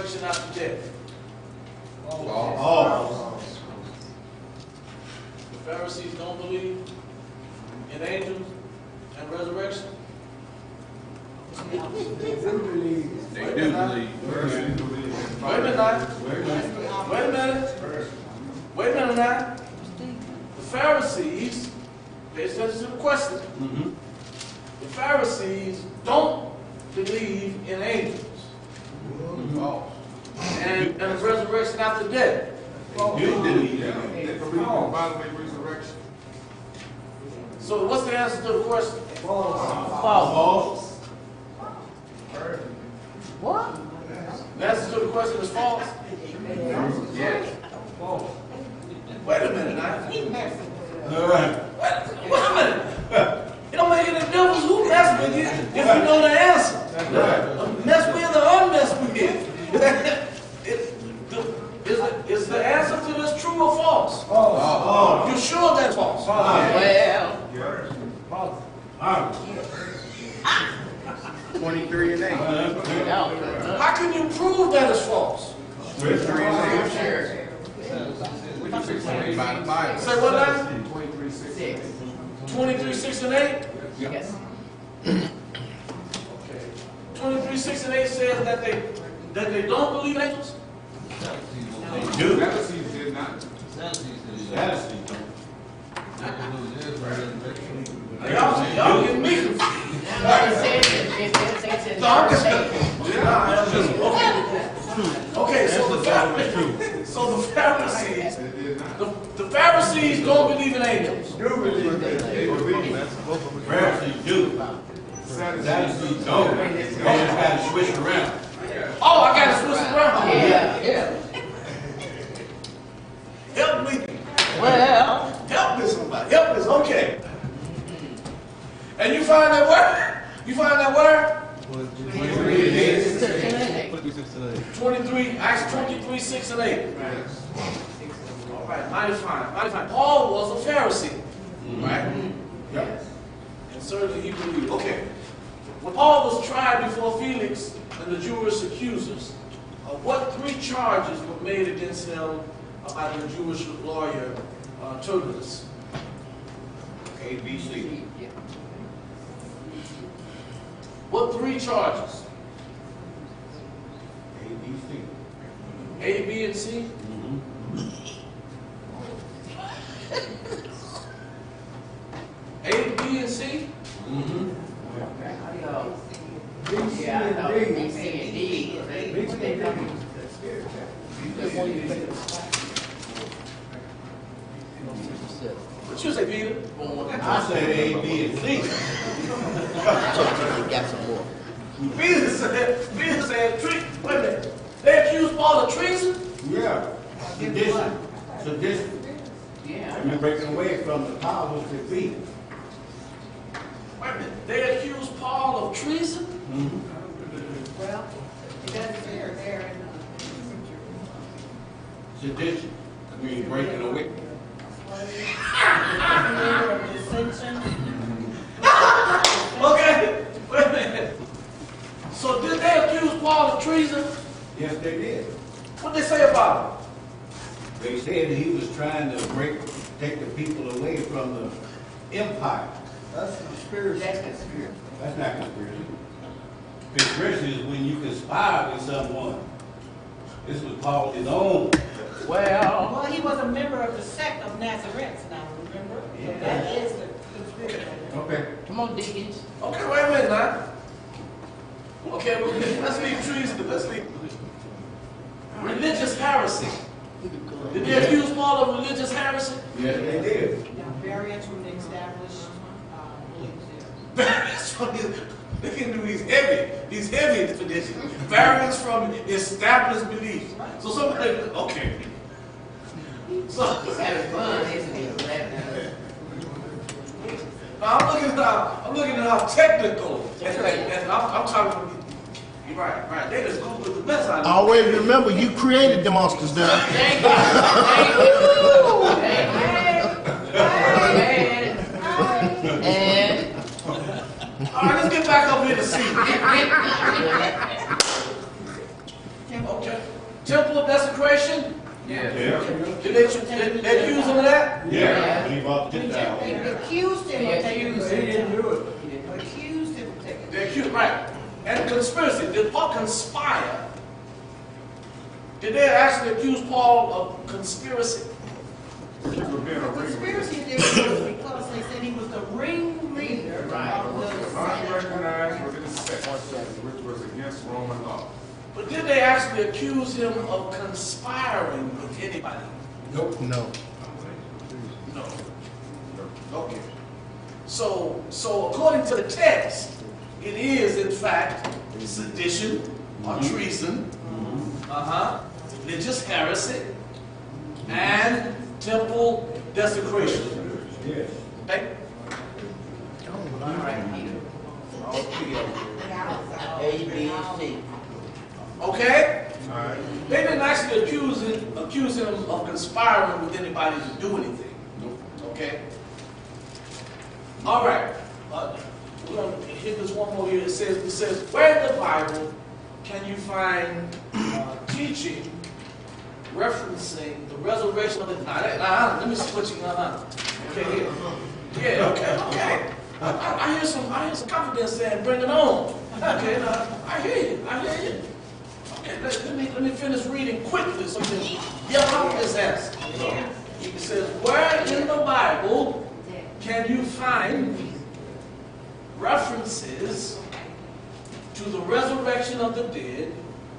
resurrection after death? False. The Pharisees don't believe in angels and resurrection? They do believe. Wait a minute now. Wait a minute now. The Pharisees, they said this is a question. The Pharisees don't believe in angels and the resurrection after death. They do believe that. They believe in bodily resurrection. So what's the answer to the question? False. What? The answer to the question is false? Yes. Wait a minute now. All right. Wait a minute. It don't make any difference who mess with you if you know the answer. Mess with or unmess with you. Is the answer to this true or false? False. You sure that's false? Well, 23 and 8. How can you prove that it's false? 23 and 8. sure. By the Bible. Say what now? 23:6. 23, 6, and 8? Yes. Okay. 23, 6, and 8 says that they don't believe in angels? They do. Pharisees did not. Sadducees don't. Y'all getting me confused. No, I'm just okay, so the Pharisees, They did not. the Pharisees don't believe in angels. Do believe that. They believe. Pharisees do. Sadducees don't. They just got to switch around. Oh, I got to switch it around. Yeah. Help me. Well, Help me, somebody. Help me. Okay. And you find that word? You find that word? 23, Acts 23, 6 and 8. All right, mighty fine, mighty fine. Paul was a Pharisee, right? Yep. And certainly he believed. Okay. When Paul was tried before Felix and the Jewish accusers, what three charges were made against him by the Jewish lawyer Tertullus? A, B, C. What three charges? A, B, C. A, B, and C? A, B, and C? yeah, I know. B, C, and D. What they come? What you say, Peter? I said A, B, and C. Got some more. Peter said, wait a minute. They accused Paul of treason? Yeah. Sedition. Sedition. Yeah. And breaking away from the power of defeat. Wait a minute. They accused Paul of treason? Well, it doesn't say there in Sedition. Means breaking away. dissension. Okay. Wait a minute. So did they accuse Paul of treason? Yes, they did. What did they say about They said he was trying to take the people away from the empire. That's conspiracy. That's not conspiracy. Conspiracy is when you conspire with someone. This was Paul his own. Well, Well, he was a member of the sect of Nazarenes now, remember? So that is the conspiracy. Okay. come on, Deacons. it? Okay, wait a minute now. Okay, well, let's leave treason. Let's leave religious heresy. Did they accuse Paul of religious heresy? Yes, they did. Now, variance from the established beliefs Variance from they can do these heavy traditions. Variance from established beliefs. So somebody, okay. So It's having fun, isn't it? now I'm looking at how technical. And I'm talking. You're right. They just Googled the best out of it. Always remember, you created the monsters there. Thank you. And All right, let's get back up here to see. Okay. Temple desecration? Yeah. Did they accuse him of that? Yeah. When he bought the $10,000. They accused him of taking He didn't do it. Accused him of taking They accused, right. And conspiracy. Did Paul conspire? Did they actually accuse Paul of conspiracy? Conspiracy theory because they said he was the ringleader of the Unrecognized within the sect, which was against Roman law. But did they actually accuse him of conspiring with anybody? No. No. Okay. So according to the text, it is in fact sedition or treason, religious heresy, and temple desecration. Yes. Okay? All right, Peter. All three of them. A, B, and C. Okay? They didn't actually accuse him of conspiring with anybody to do anything. Okay? All right. We're going to hit this one more here. It says, where in the Bible can you find teaching referencing the resurrection of the... let me see what you okay, here. Yeah, okay. I hear some confidence saying, bring it on. Okay, now, I hear you. Okay, let me finish reading quickly so you can yell out this answer. It says, where in the Bible can you find references to the resurrection of the dead,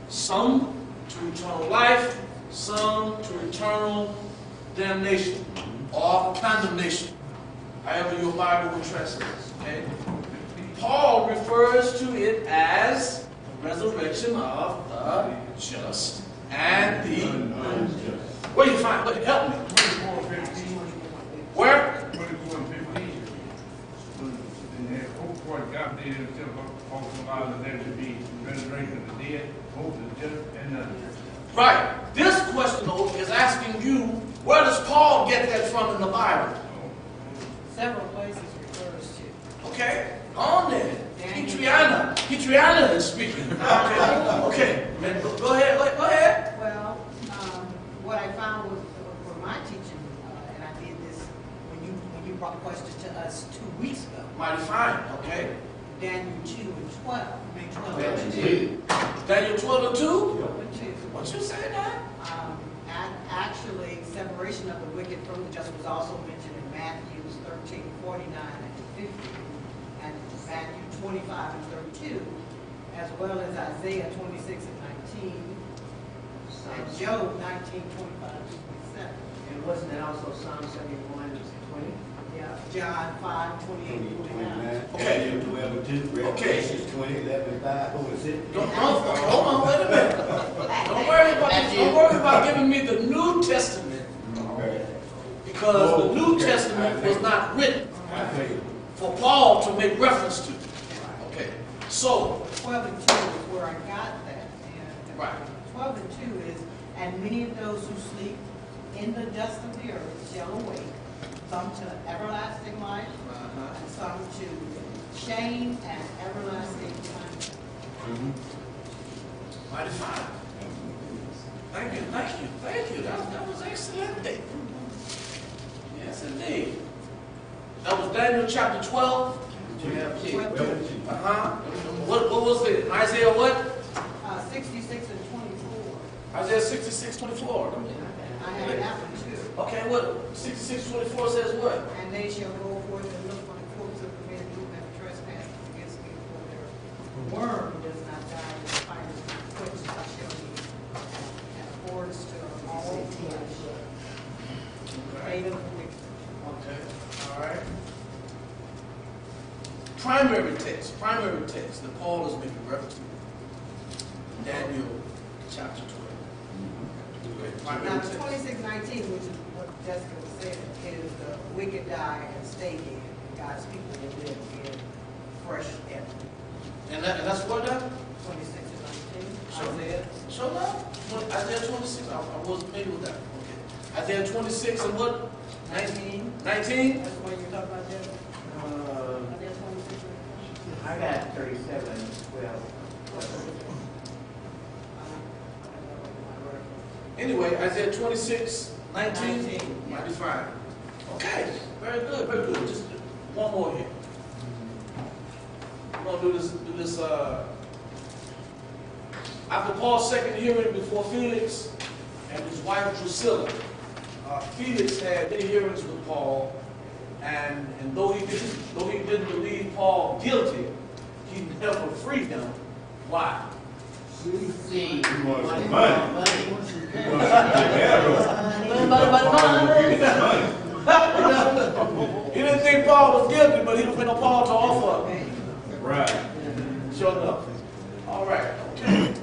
some to eternal life, some to eternal damnation or condemnation, however your Bible will translate this, okay? Paul refers to it as the resurrection of the just and the unjust. Where you find? Help me. Where? 24:15. And hope for God did himself talking about that there should be resurrection of the dead, both the just and the unjust. Right. This question, though, is asking you, where does Paul get that from in the Bible? several places refers to. Okay, on there. Hitriana is speaking. Okay. Man, go ahead. Well, what I found was for my teaching, and I did this when you brought the question to us 2 weeks ago. Mighty fine, okay. Daniel 2 and 12. I mean 12 Well, and 2. two. Daniel 12 and 2? 12 and 2. What you say now? Actually, separation of the wicked from the just was also mentioned in Matthew 13:49 and 50, and Matthew 25 and 32, as well as Isaiah 26 and 19, and Job 19:25 and 27. And wasn't that also Psalm 71 and 20? Yeah, John 5:28 and 29. Okay. 12 and 2, Okay. Revelation 20, 11 and 5, what was it? Hold on, wait a minute. Don't worry about giving me the New Testament, because the New Testament was not written I tell you. for Paul to make reference to. Okay, so, 12 and 2 is where I got that. And Right. 12 and 2 is, and many of those who sleep in the dust of the earth shall awake, some to everlasting life, and some to shame and everlasting punishment. mighty fine. Thank you. That was excellent. Yes, indeed. That was Daniel chapter 12. What was it? Isaiah what? 66 and 24. Isaiah 66:24. I have that one too. Okay, what? 66:24 says what? And they shall go forth and look for the corpse of the men who have trespassed against me, for their worm does not die, and the fire is not quenched, I shall be, and affords to all flesh. Fate of the wicked. Okay, all right. Primary text that Paul is making reference to. Daniel chapter 12. Okay, Now, primary the text. 26:19, which is what Jessica was saying, is the wicked die and stay dead, and God's people will live in fresh air. And that's what now? 26 and 19, Sure. Isaiah. Show now? Isaiah 26, I wasn't familiar with that. Okay. Isaiah 26 and what? 19. 19? That's what you're talking about, Jessica? Isaiah 26 and 19. I got 37 and 12. Anyway, Isaiah 26, 19. 19, yeah. Might be fine. Okay, very good, very good. Just one more here. We're going to do this, after Paul's second hearing before Felix and his wife Drusilla, Felix had many hearings with Paul, and though he didn't believe Paul guilty, he never freed him. Why? See. He wants some money. He wants to get money. He didn't think Paul was guilty, but he was waiting on Paul to offer. Right. Sure enough. All right. Okay.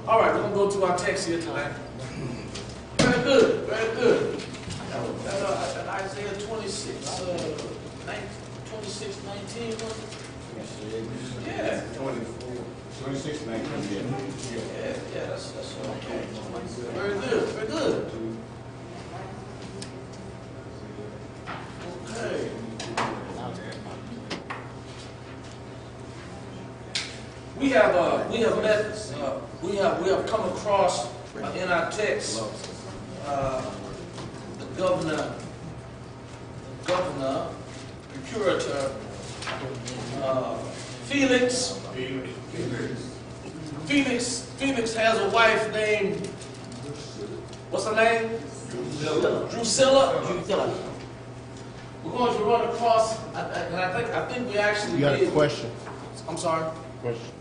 All right, we're going to go to our text here tonight. Very good. Very good. That Isaiah 26, 26, 19, was it? Yeah. 26, 19. Yeah, that's okay. Very good, very good. Okay. We have come across in our text the governor, procurator, Felix. Felix has a wife named, what's her name? Drusilla. We're going to run across, and I think we actually You got a did. question? I'm sorry. Question.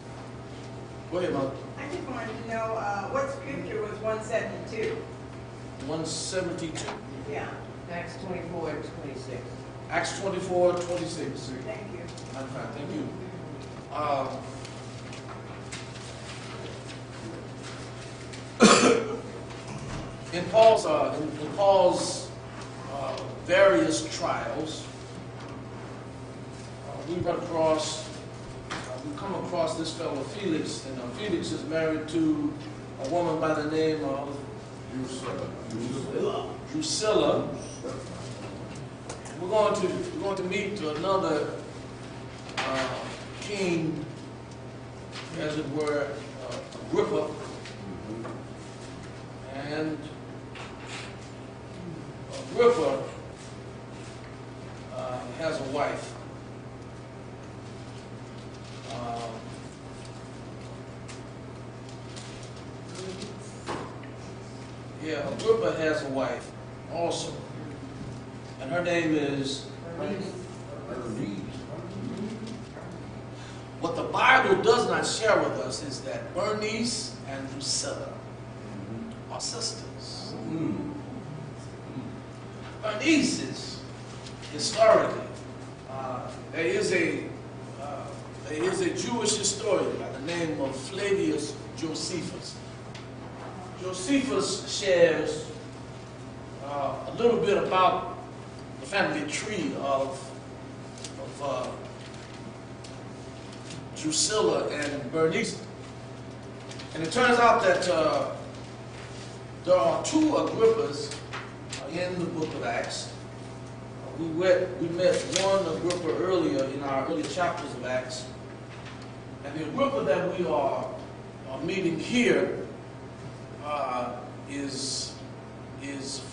Go ahead, Mother. I just wanted to know, what scripture was 172? 172. Yeah, Acts 24 and 26. Acts 24, 26. thank you. I'm fine, thank you. In Paul's various trials, we come across this fellow Felix, and Felix is married to a woman by the name of Drusilla. We're going to meet another king, as it were, Agrippa, and Agrippa has a wife. Agrippa has a wife also, and her name is Bernice. What the Bible does not share with us is that Bernice and Drusilla are sisters. Bernice is historically there is a Jewish historian by the name of Flavius Josephus. Josephus shares a little bit about the family tree of Drusilla and Bernice. And it turns out that there are two Agrippas in the book of Acts. We met one Agrippa earlier in our early chapters of Acts. And the Agrippa that we are meeting here is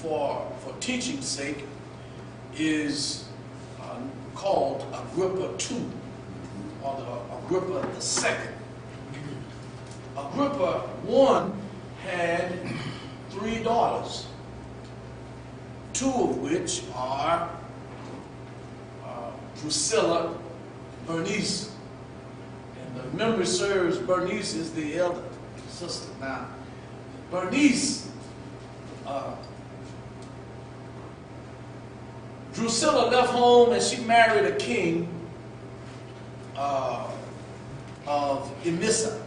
for teaching's sake, is called Agrippa II, or the Agrippa II. Agrippa I had 3 daughters, 2 of which are Drusilla, Bernice. And the memory serves, Bernice is the elder sister. Now, Bernice, Drusilla left home and she married a king of Emissa.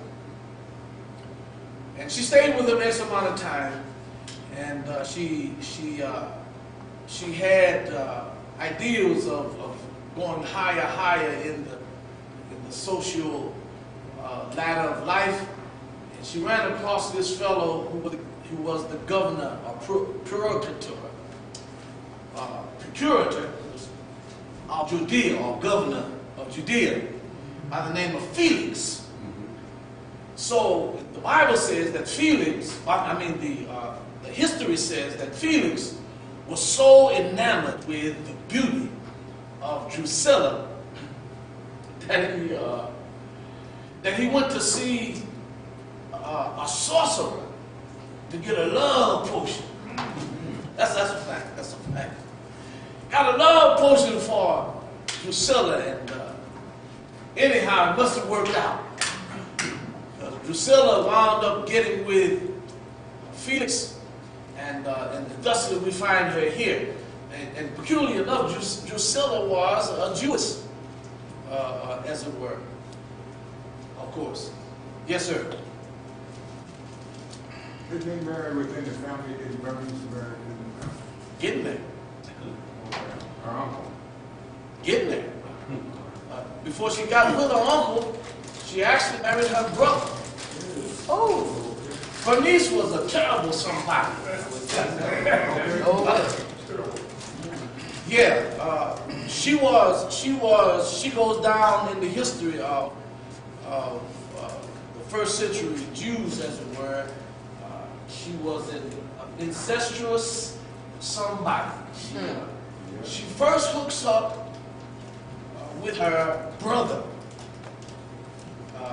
And she stayed with him X amount of time, and she had ideals of going higher in the social ladder of life. And she ran across this fellow who was the governor or procurator of Judea, or governor of Judea, by the name of Felix. So the Bible says that Felix, the history says that Felix was so enamored with the beauty of Drusilla that he went to see a sorcerer to get a love potion. That's a fact. That's a fact. Got a love potion for Drusilla, and anyhow, it must have worked out. Drusilla wound up getting with Felix, and thusly we find her here. And peculiarly enough, Drusilla was a Jewess, as it were. Of course. Yes, sir. Did they marry within the family? Did Bernice marry within the family? Getting there. Okay. Her uncle. Getting there. Before she got with her uncle, she actually married her brother. Oh, Bernice was a terrible somebody. She goes down in the history of the first century Jews, as it were. She was an incestuous somebody. She first hooks up with her brother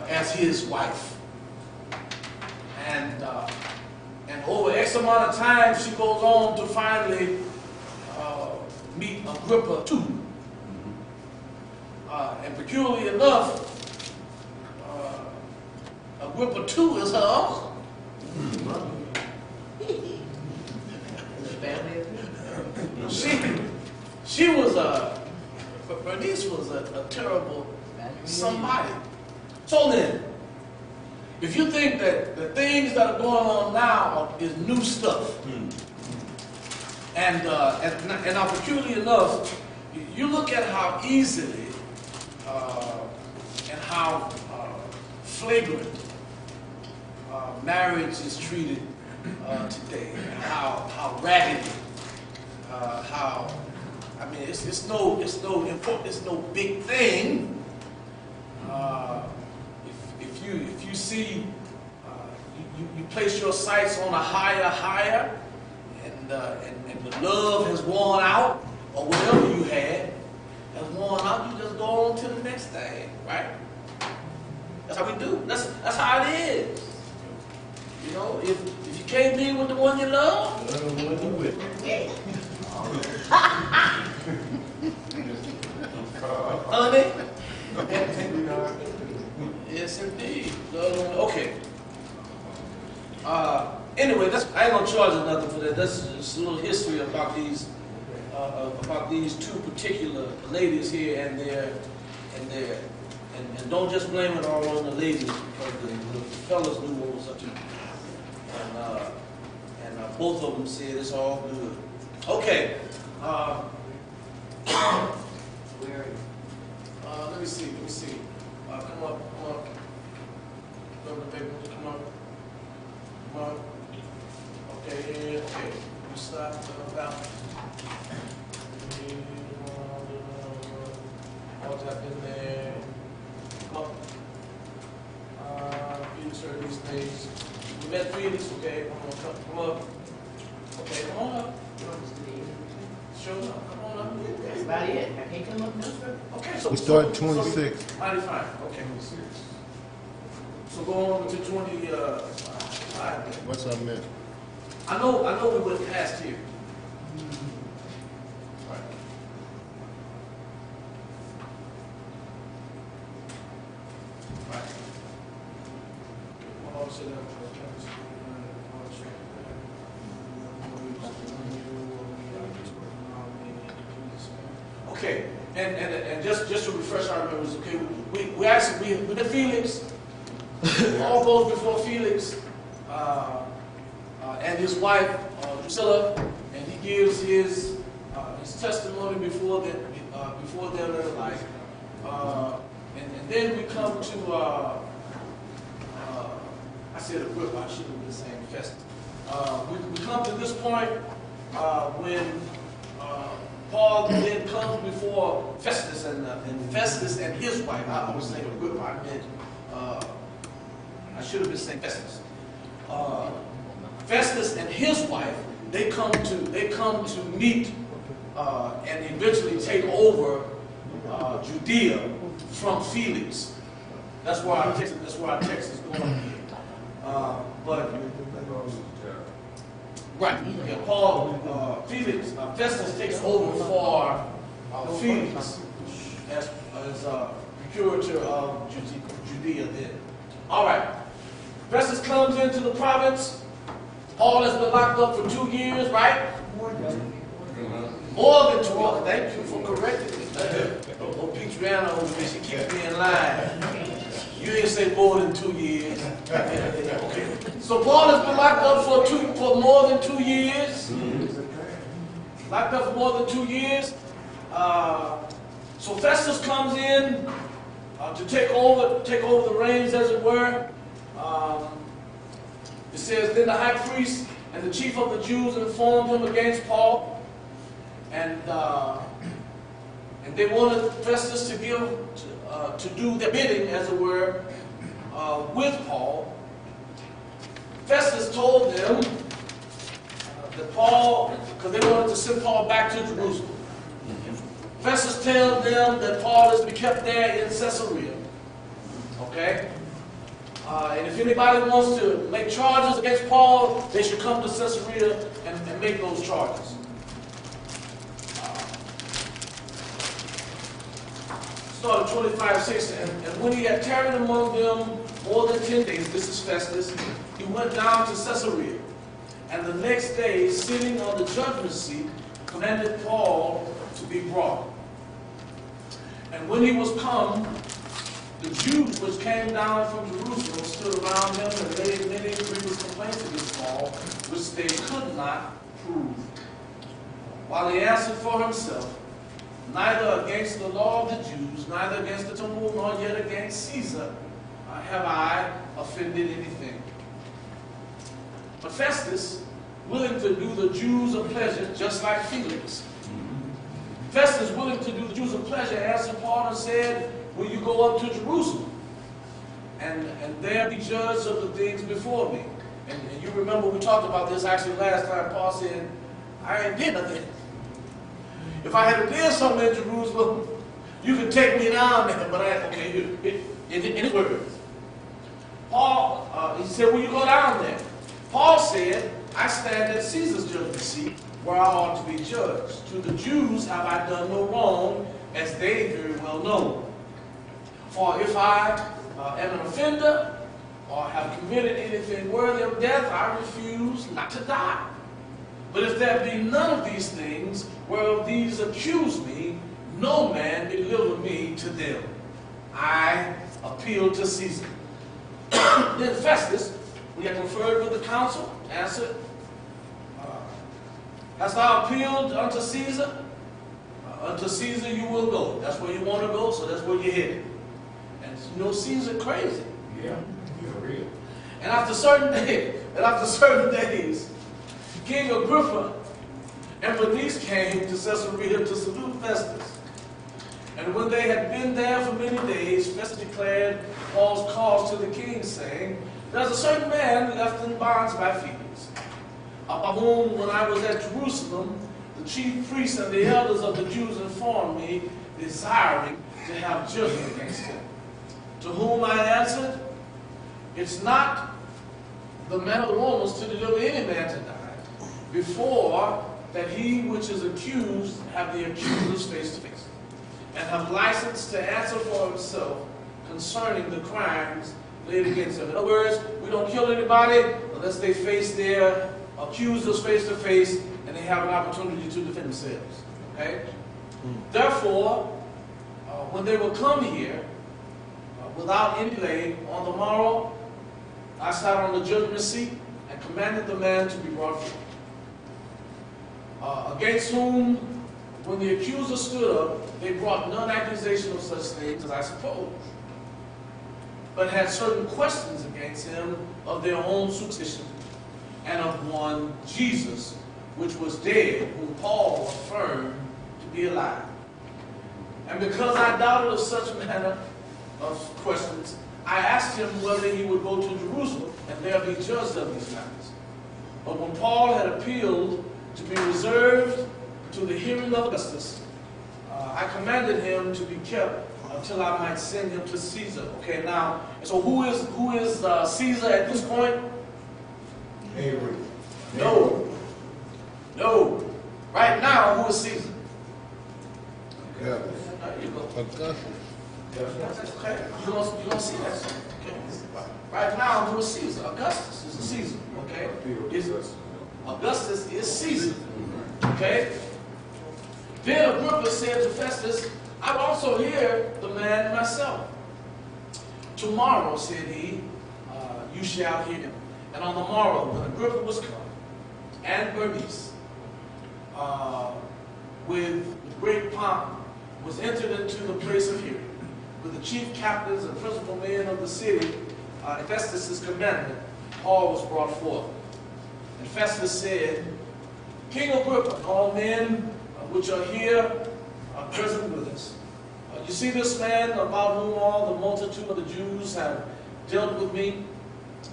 as his wife. And over X amount of time, she goes on to finally meet Agrippa II. And peculiarly enough, Agrippa II is her uncle. Bernice was a terrible somebody. So then, if you think that the things that are going on now is new stuff, and now peculiarly enough, you look at how easily and how flagrant marriage is treated today, and how raggedy, it's no big thing. If you see, you place your sights on a higher, and the love has worn out, or whatever you had has worn out, you just go on to the next thing, right? That's how we do. That's how it is. You know, if you can't be with the one you love, honey. Yes, indeed. Okay. Anyway, I ain't gonna charge you nothing for that. That's just a little history about these two particular ladies here and don't just blame it all on the ladies, because the fellas knew what was up to. And both of them said it's all good. Okay. Let me see. Come up. Come up. Okay. You stop about. All that in there. Come up. Felix heard these things. We met Felix, okay? Come up. Okay, come on up. Show up. Come on up. That's about it. I can't come up no further. Okay, so We started 26. 95. Okay. So go on to 25. What's up, man? I know we went past here. Right. Right. Well, I'll sit down for a chance. Okay, and just to refresh our memories, okay, we actually with the Felix, all goes before Felix and his wife Drusilla, and he gives his testimony before them in their life, and then we come to I said Agrippa, I shouldn't have been saying Festus. We come to this point when Paul then comes before Festus and Festus and his wife. I was saying Agrippa, I meant I should have been saying Festus. Festus and his wife, they come to meet and eventually take over Judea from Felix. That's where our text is going here. Right. Yeah, Festus takes over for Felix as procurator of Judea then. All right. Festus comes into the province. Paul has been locked up for 2 years, right? More than 2 years. Thank you for correcting me. Oh, Petriana over there, she keeps me in line. You didn't say more than 2 years. Okay. So Paul has been locked up for more than 2 years. Locked up for more than 2 years. So Festus comes in to take over the reins, as it were. It says, then the high priest and the chief of the Jews informed him against Paul, and they wanted Festus to do their bidding, as it were, with Paul. Festus told them that Paul, because they wanted to send Paul back to Jerusalem. Festus tells them that Paul is to be kept there in Caesarea. Okay? And if anybody wants to make charges against Paul, they should come to Caesarea and make those charges. Start at 25:6, and when he had tarried among them more than 10 days, this is Festus, he went down to Caesarea. And the next day, sitting on the judgment seat, commanded Paul to be brought. And when he was come, the Jews which came down from Jerusalem stood around him and laid many grievous complaints against Paul, which they could not prove. While he answered for himself, neither against the law of the Jews, neither against the temple, nor yet against Caesar have I offended anything. But Festus, willing to do the Jews a pleasure, just like Felix, Festus, willing to do the Jews a pleasure, answered Paul and said, will you go up to Jerusalem and there be judged of the things before me? And you remember we talked about this actually last time. Paul said, I ain't did nothing. If I had did something in Jerusalem, you could take me down there, but in his words. Paul, he said, will you go down there? Paul said, I stand at Caesar's judgment seat, where I ought to be judged. To the Jews have I done no wrong, as they very well know. For if I am an offender, or have committed anything worthy of death, I refuse not to die. But if there be none of these things, whereof these accuse me, no man deliver me to them. I appeal to Caesar. Then Festus, we had conferred with the council, answered, hast thou appealed unto Caesar? Unto Caesar you will go. That's where you want to go, so that's where you're headed. And you know Caesar crazy. Yeah, you're real. And after certain days, King Agrippa and Bernice came to Caesarea to salute Festus. And when they had been there for many days, Festus declared Paul's cause to the king, saying, there's a certain man left in bonds by Felix, of whom, when I was at Jerusalem, the chief priests and the elders of the Jews informed me, desiring to have judgment against him. To whom I answered, it's not the manner of the Romans to deliver any man to die, before that he which is accused have the accusers face to face, and have license to answer for himself concerning the crimes laid against him. In other words, we don't kill anybody unless they face their accusers face to face and they have an opportunity to defend themselves. Okay? Therefore, when they will come here, without any delay, on the morrow, I sat on the judgment seat and commanded the man to be brought forth. Against whom, when the accuser stood up, they brought none accusation of such things as I suppose, but had certain questions against him of their own superstition, and of one Jesus, which was dead, whom Paul affirmed to be alive. And because I doubted of such manner of questions, I asked him whether he would go to Jerusalem and there be judged of these matters. But when Paul had appealed to be reserved to the hearing of Augustus, I commanded him to be kept until I might send him to Caesar. Okay, now, so who is Caesar at this point? Avery. No. No. Right now, who is Caesar? Yeah. There you go. Augustus. Okay, you don't see that. Okay. Right now, who is Caesar? Augustus is a Caesar. Okay, Augustus is Caesar. Okay. Then Agrippa said to Festus, I would also hear the man myself. Tomorrow, said he, you shall hear him. And on the morrow, when Agrippa was come, and Bernice, with great pomp, was entered into the place of hearing, with the chief captains and principal men of the city, at Festus' commandment, Paul was brought forth. And Festus said, King Agrippa, and all men which are here are present with us. You see this man about whom all the multitude of the Jews have dealt with me,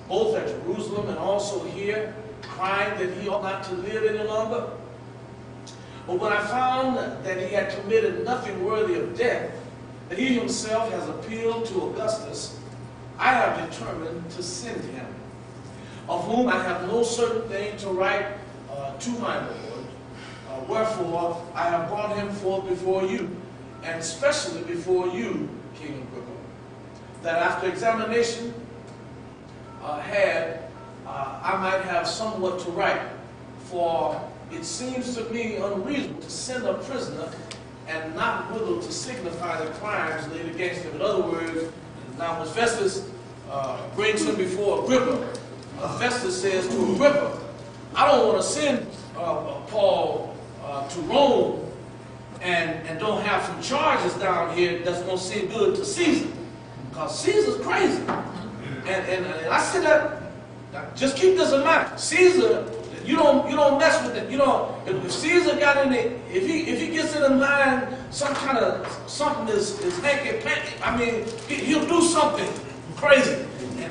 both at Jerusalem and also here, crying that he ought not to live any longer. But when I found that he had committed nothing worthy of death, that he himself has appealed to Augustus, I have determined to send him, of whom I have no certain thing to write to my Lord. Wherefore, I have brought him forth before you, and especially before you, King Agrippa, that after examination I might have somewhat to write. For it seems to me unreasonable to send a prisoner and not withal to signify the crimes laid against him. In other words, now when Festus brings him before Agrippa, Festus says to Agrippa, I don't want to send Paul to Rome and don't have some charges down here that's going to seem good to Caesar. Because Caesar's crazy. And I said that, just keep this in mind. Caesar, you don't mess with it. You know, if Caesar got in it, if he gets in the mind something is hanky-panky, I mean, he'll do something crazy.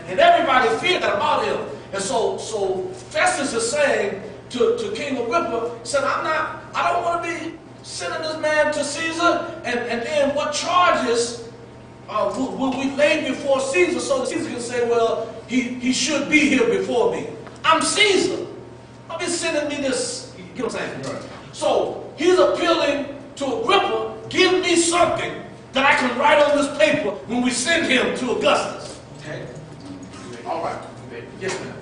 And everybody feared that about him. And so Festus is saying to King Agrippa, said, I don't want to be sending this man to Caesar, and then what charges will we lay before Caesar so that Caesar can say, well, he should be here before me. I'm Caesar. I'll be sending me this, you know what I'm saying? Right. So he's appealing to Agrippa, give me something that I can write on this paper when we send him to Augustus. Okay? All right. Yes, ma'am.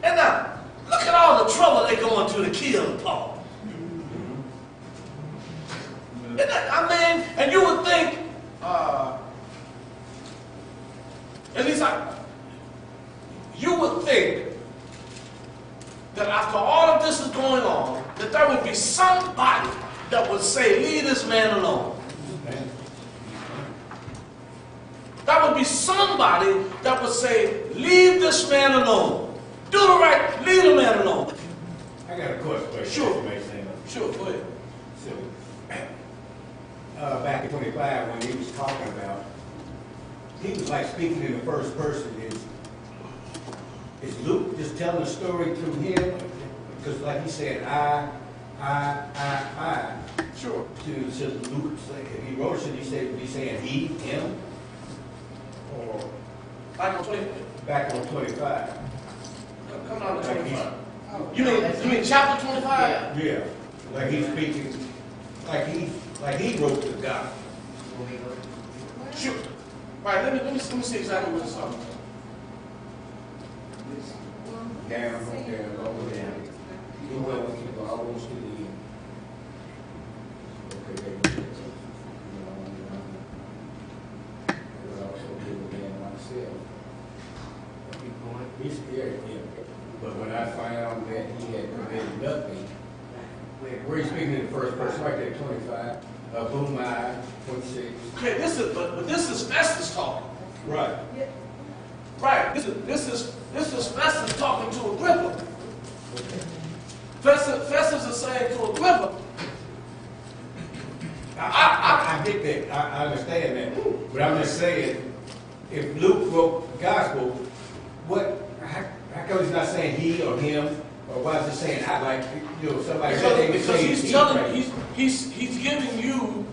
And now, look at all the trouble they're going to kill Paul. I mean, and you would think, at least you would think that after all of this is going on, that there would be somebody that would say, leave this man alone. There would be somebody that would say, leave this man alone. Do the right, leave the man alone. I got a question. Sure. Sure, go ahead. Back in 25, when he was talking about, he was like speaking in the first person. Is Luke just telling the story through him? Because like he said, I. Sure. So Luke, if he wrote it, should he saying he, him? Or Back on 20. back on 25? Come on to 25. You mean chapter 25? Yeah. Like he's speaking, like he wrote the gospel. Sure. Right, let me see exactly what it's talking about. Down, over there. He went almost to the end. Okay, I also did the man myself. He's scared of him. But when I found that he had committed nothing, where he's speaking in the first person, right there, 25, boom, 26. Okay, this is Festus talking. Right. Right. This is Festus talking to Agrippa. Festus is saying to Agrippa, I I get that, I understand that, but I'm just saying, if Luke wrote the gospel, how come he's not saying he or him, or why is it saying I, like, somebody said they would Because say he's he, telling, right? he's giving you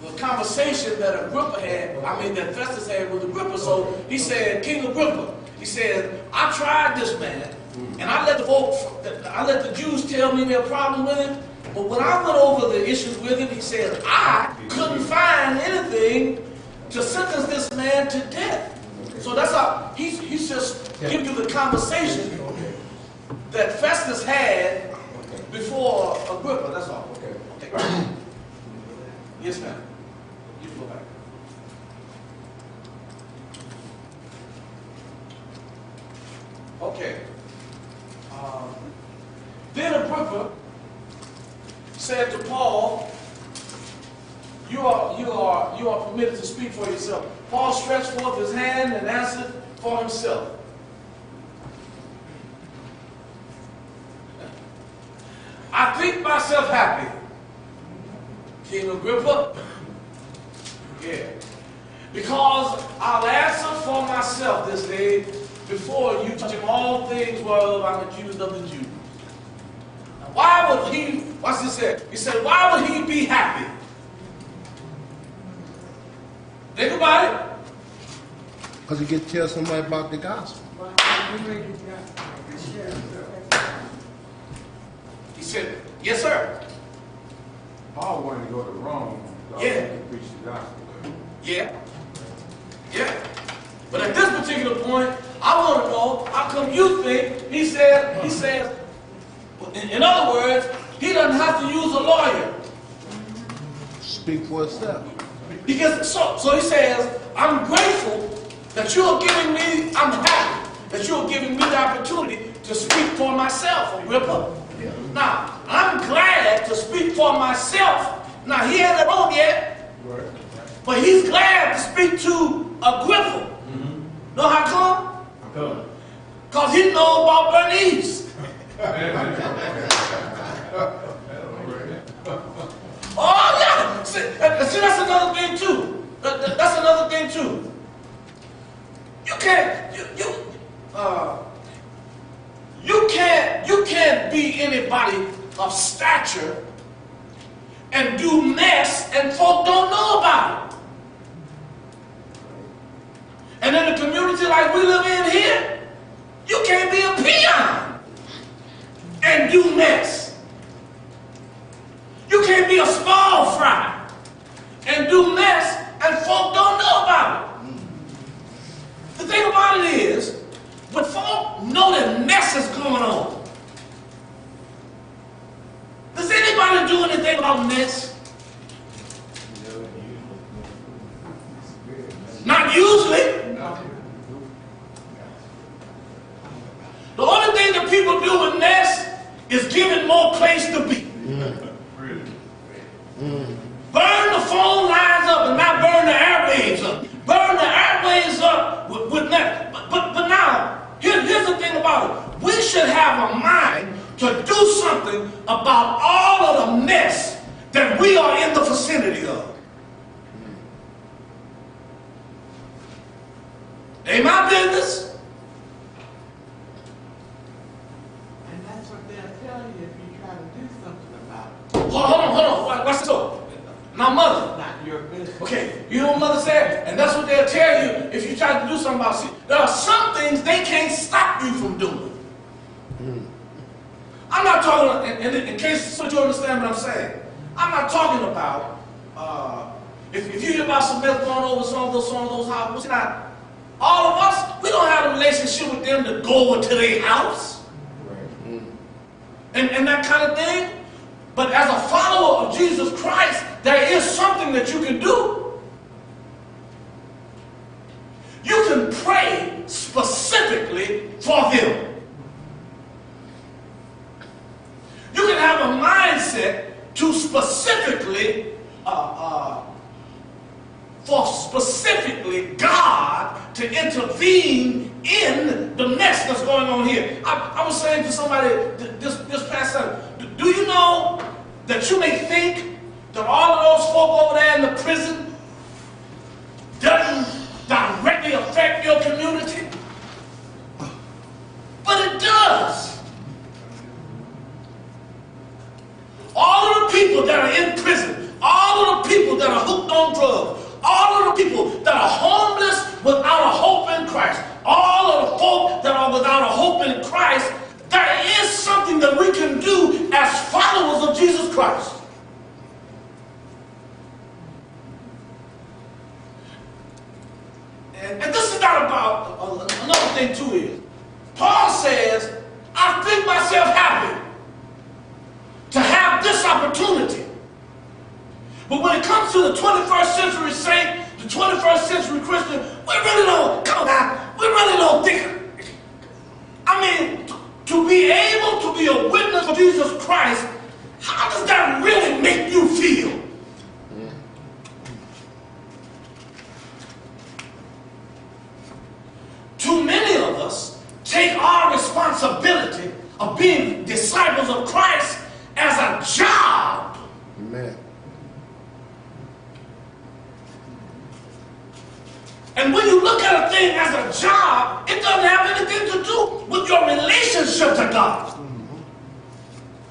the conversation that Agrippa had, that Festus had with Agrippa. So he said, King Agrippa, he said, I tried this man, and I let the Jews tell me their problem with him. But when I went over the issues with him, he said, I couldn't find anything to sentence this man to death. So that's how he's just giving you the conversation that Festus had before Agrippa. That's all. Okay. Yes, ma'am. You go back. Okay. Then Agrippa said to Paul, you are permitted to speak for yourself. Paul stretched forth his hand and answered for himself. I think myself happy, King Agrippa. Yeah. Because I'll answer for myself this day before you, touching all things whereof I'm accused of the Jews. Now, why would he, what's he said? He said, why would he be happy? Think about it. Because he get to tell somebody about the gospel. He said, yes, sir. Paul wanted to go to Rome. So Yeah. he could preach the gospel. Yeah. Yeah. But at this particular point, I want to know, how come you think, he says, in other words, he doesn't have to use a lawyer. Speak for itself. Because, so he says, I'm grateful that you're giving me, I'm happy that you're giving me the opportunity to speak for myself, Agrippa. Yeah. Now, I'm glad to speak for myself. Now, he hasn't wrote yet, but he's glad to speak to Agrippa. Know how come? Because he knows about Bernice. Oh, yeah. See, that's another thing, too. That's another thing, too. You can't be anybody of stature and do mess and folk don't know about it. And in a community like we live in here, you can't be a peon and do mess. You can't be a small fry and do mess and folk don't know about it. The thing about it is, when folk know that mess is going on, does anybody do anything about mess? Not usually. The only thing that people do with mess is give it more place to be. Burn the phone lines up and not burn the airwaves up. Burn the airwaves up with mess. But now, here's the thing about it. We should have a mind to do something about all of the mess that we are in the vicinity of. Ain't my business. And that's what they'll tell you if you try to do something about it. Hold on. Watch this up. Now, mother. Not your business. Okay, you know what mother said? And that's what they'll tell you if you try to do something about it. There are some things they can't stop you from doing. I'm not talking, in case so you understand what I'm saying, I'm not talking about, if you hear about some mess going over some of those houses, not all of us, we don't have a relationship with them to go over to their house. And that kind of thing. But as a follower of Jesus Christ, there is something that you can do. You can pray specifically for them. You can have a mindset to specifically, for specifically God to intervene in the mess that's going on here. I was saying to somebody this past Sunday, do you know that you may think that all of those folk over there in the prison doesn't directly affect your community? But it does. All of the people that are in prison, all of the people that are hooked on drugs, all of the people that are homeless without a hope in Christ, all of the folk that are without a hope in Christ, there is something that we can do as followers of Jesus Christ. And this is not about, another thing too is, Paul says, I think myself happy to have this opportunity. But when it comes to the 21st century saint, the 21st century Christian, we really don't, come on now, we really don't think. I mean, to be able to be a witness of Jesus Christ, how does that really make you feel? Too many of us take our responsibility of being disciples of Christ as a job. Amen. And when you look at a thing as a job, it doesn't have anything to do with your relationship to God.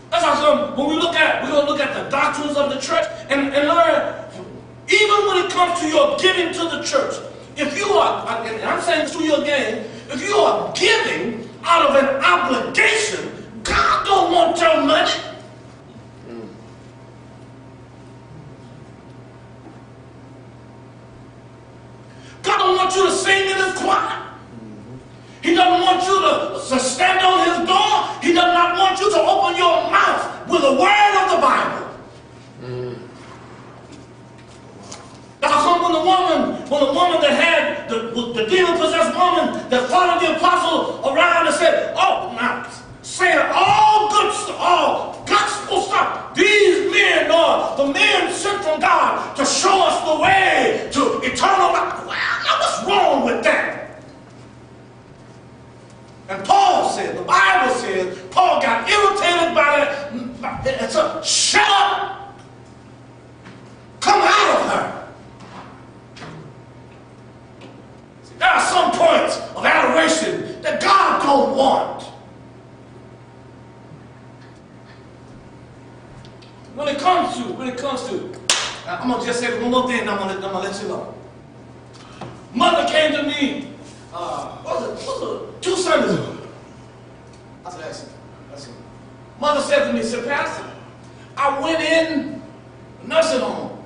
That's how when we're going to look at the doctrines of the church and learn, even when it comes to your giving to the church, if you are, and I'm saying this to you again, if you are giving out of an obligation, God don't want your money. God don't want you to sing in his choir. He doesn't want you to stand on his door. He does not want you to open your mouth with a word of the Bible. That's how when the woman that had the demon-possessed woman that followed the apostle around and said, oh, now, saying all gospel stuff. These men are the men sent from God to show us the way to eternal life. Well, now what's wrong with that? And Paul said, the Bible says, Paul got irritated by that and said, shut up! Come out of her! See, there are some points of adoration that God don't want. When it comes to, I'm gonna just say one more thing, and I'm gonna let you know. Mother came to me, was it 2 Sundays ago? I said, that's it. Mother said to me, said, Pastor, I went in the nursing home.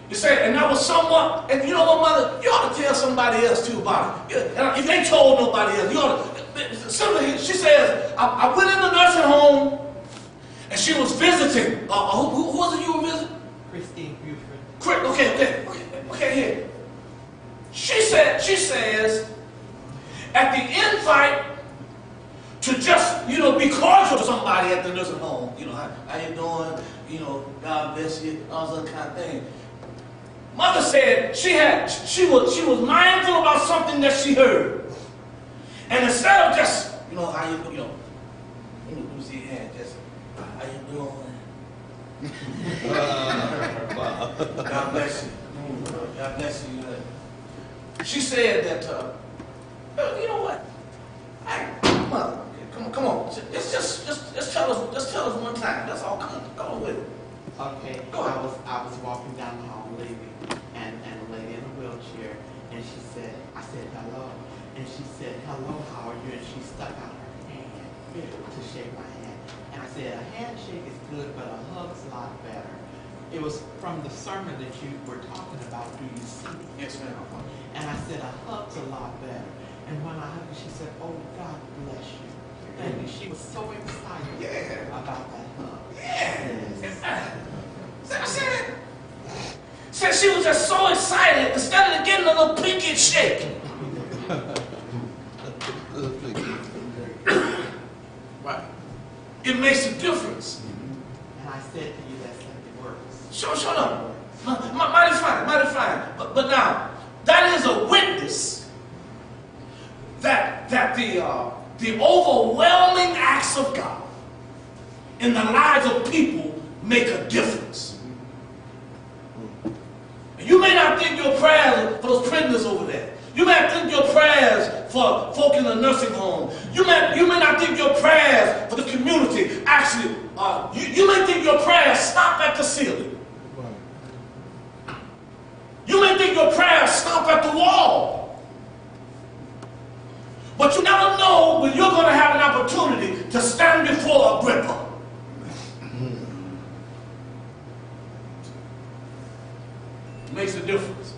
You say, and that was somewhat, and you know what, Mother, you ought to tell somebody else too about it. And if you ain't told nobody else, you ought to. Simply, she says, I went in the nursing home. And she was visiting. Who was it you were visiting? Christine Buford. Okay, here. She says, at the invite to just, be cordial to somebody at the nursing home, how you doing, God bless you, all that kind of thing. Mother said she was mindful about something that she heard. And instead of just, how you, let me see your hand, just, how you doing? God bless you. God bless you. She said that, you know what? Mother, come on. Just tell us one time. That's all. Come on with it. Okay. Go ahead. I was walking down the hall, lady, and a lady in a wheelchair, and I said hello, and she said hello, how are you? And she stuck out her hand to shake my hand, and I said a handshake is good, but a hug's a lot better. It was from the sermon that you were talking about. Do you see? Yes, ma'am. And I said a hug's a lot better. And when I hugged her, she said, "Oh, God bless you." And she was so excited about that hug. Said she was just so excited, instead of getting a little pinky shake. Right. It makes a difference. And I said to you, that's like it works. Sure, no. Mighty fine. But now, that is a witness that the overwhelming acts of God in the lives of people make a difference. And you may not think your prayers for those prisoners over there. You may not think your prayers for folk in the nursing home. You may not think your prayers for the community. Actually, you may think your prayers stop at the ceiling. You may think your prayers stop at the wall. But you never know when you're going to have an opportunity to stand before Agrippa. Makes a difference.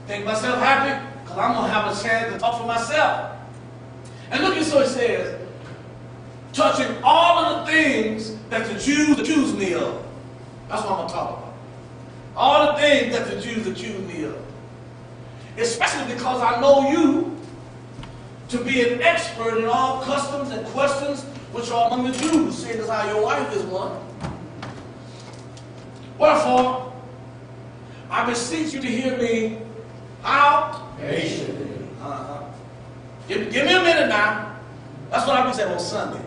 Think myself happy? Because I'm going to have a chance to talk for myself. And look at so it says, touching all of the things that the Jews accuse me of. That's what I'm going to talk about. All the things that the Jews accuse me of. Especially because I know you to be an expert in all customs and questions which are among the Jews, seeing as how your wife is one. Wherefore, I beseech you to hear me. How? Patiently. Give me a minute now. That's what I be saying on Sunday.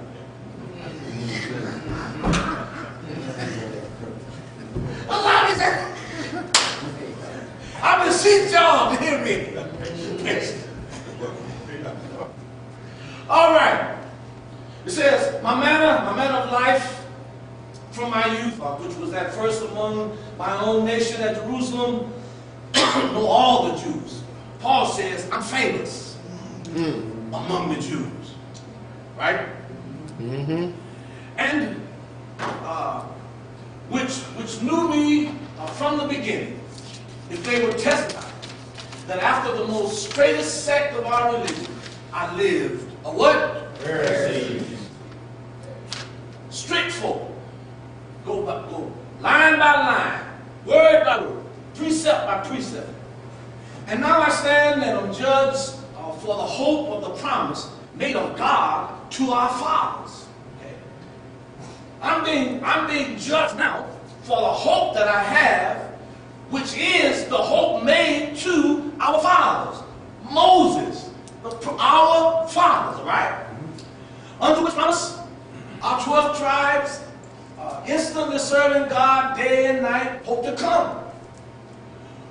I beseech y'all to hear me. All right. It says, my manner of life from my youth, which was at first among my own nation at Jerusalem, know all the Jews. Paul says, I'm famous among the Jews. Right? Mm-hmm. And which knew me from the beginning, if they would testify that after the most straightest sect of our religion, I lived a what? Pharisee. Straightforward. Go line by line, word by word, precept by precept. And now I stand and am judged for the hope of the promise made of God to our fathers. Okay. I'm being judged now for the hope that I have, which is the hope made to our fathers. Moses, our fathers, right? Unto which promise our 12 tribes, instantly serving God day and night, hope to come.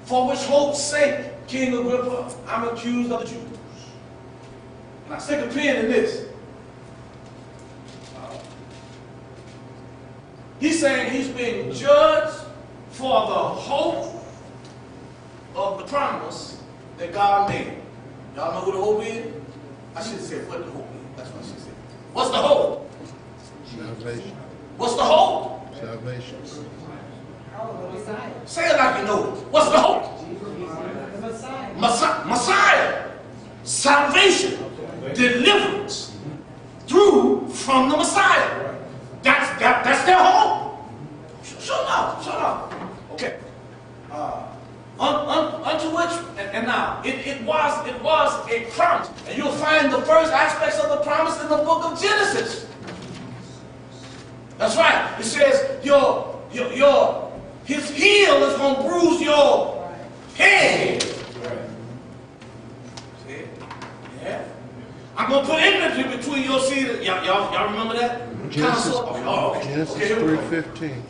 For which hope's sake, King Agrippa, I'm accused of the Jews. And I stick a pin in this. He's saying he's being judged for the hope of the promise that God made. Y'all know who the hope is? I should have said what the hope is. That's what I should say. What's the hope? Salvation. What's the hope? Salvation. Say it like you know it. What's the hope? The Messiah. Messiah. Salvation. Deliverance. Through from the Messiah. That's their hope. Shut up. Okay. Unto which, and now, it was a promise. And you'll find the first aspects of the promise in the book of Genesis. That's right. It says, his heel is going to bruise your head. See? Yeah. I'm going to put enmity between your seed and y'all remember that? Genesis, Genesis Genesis 3:15.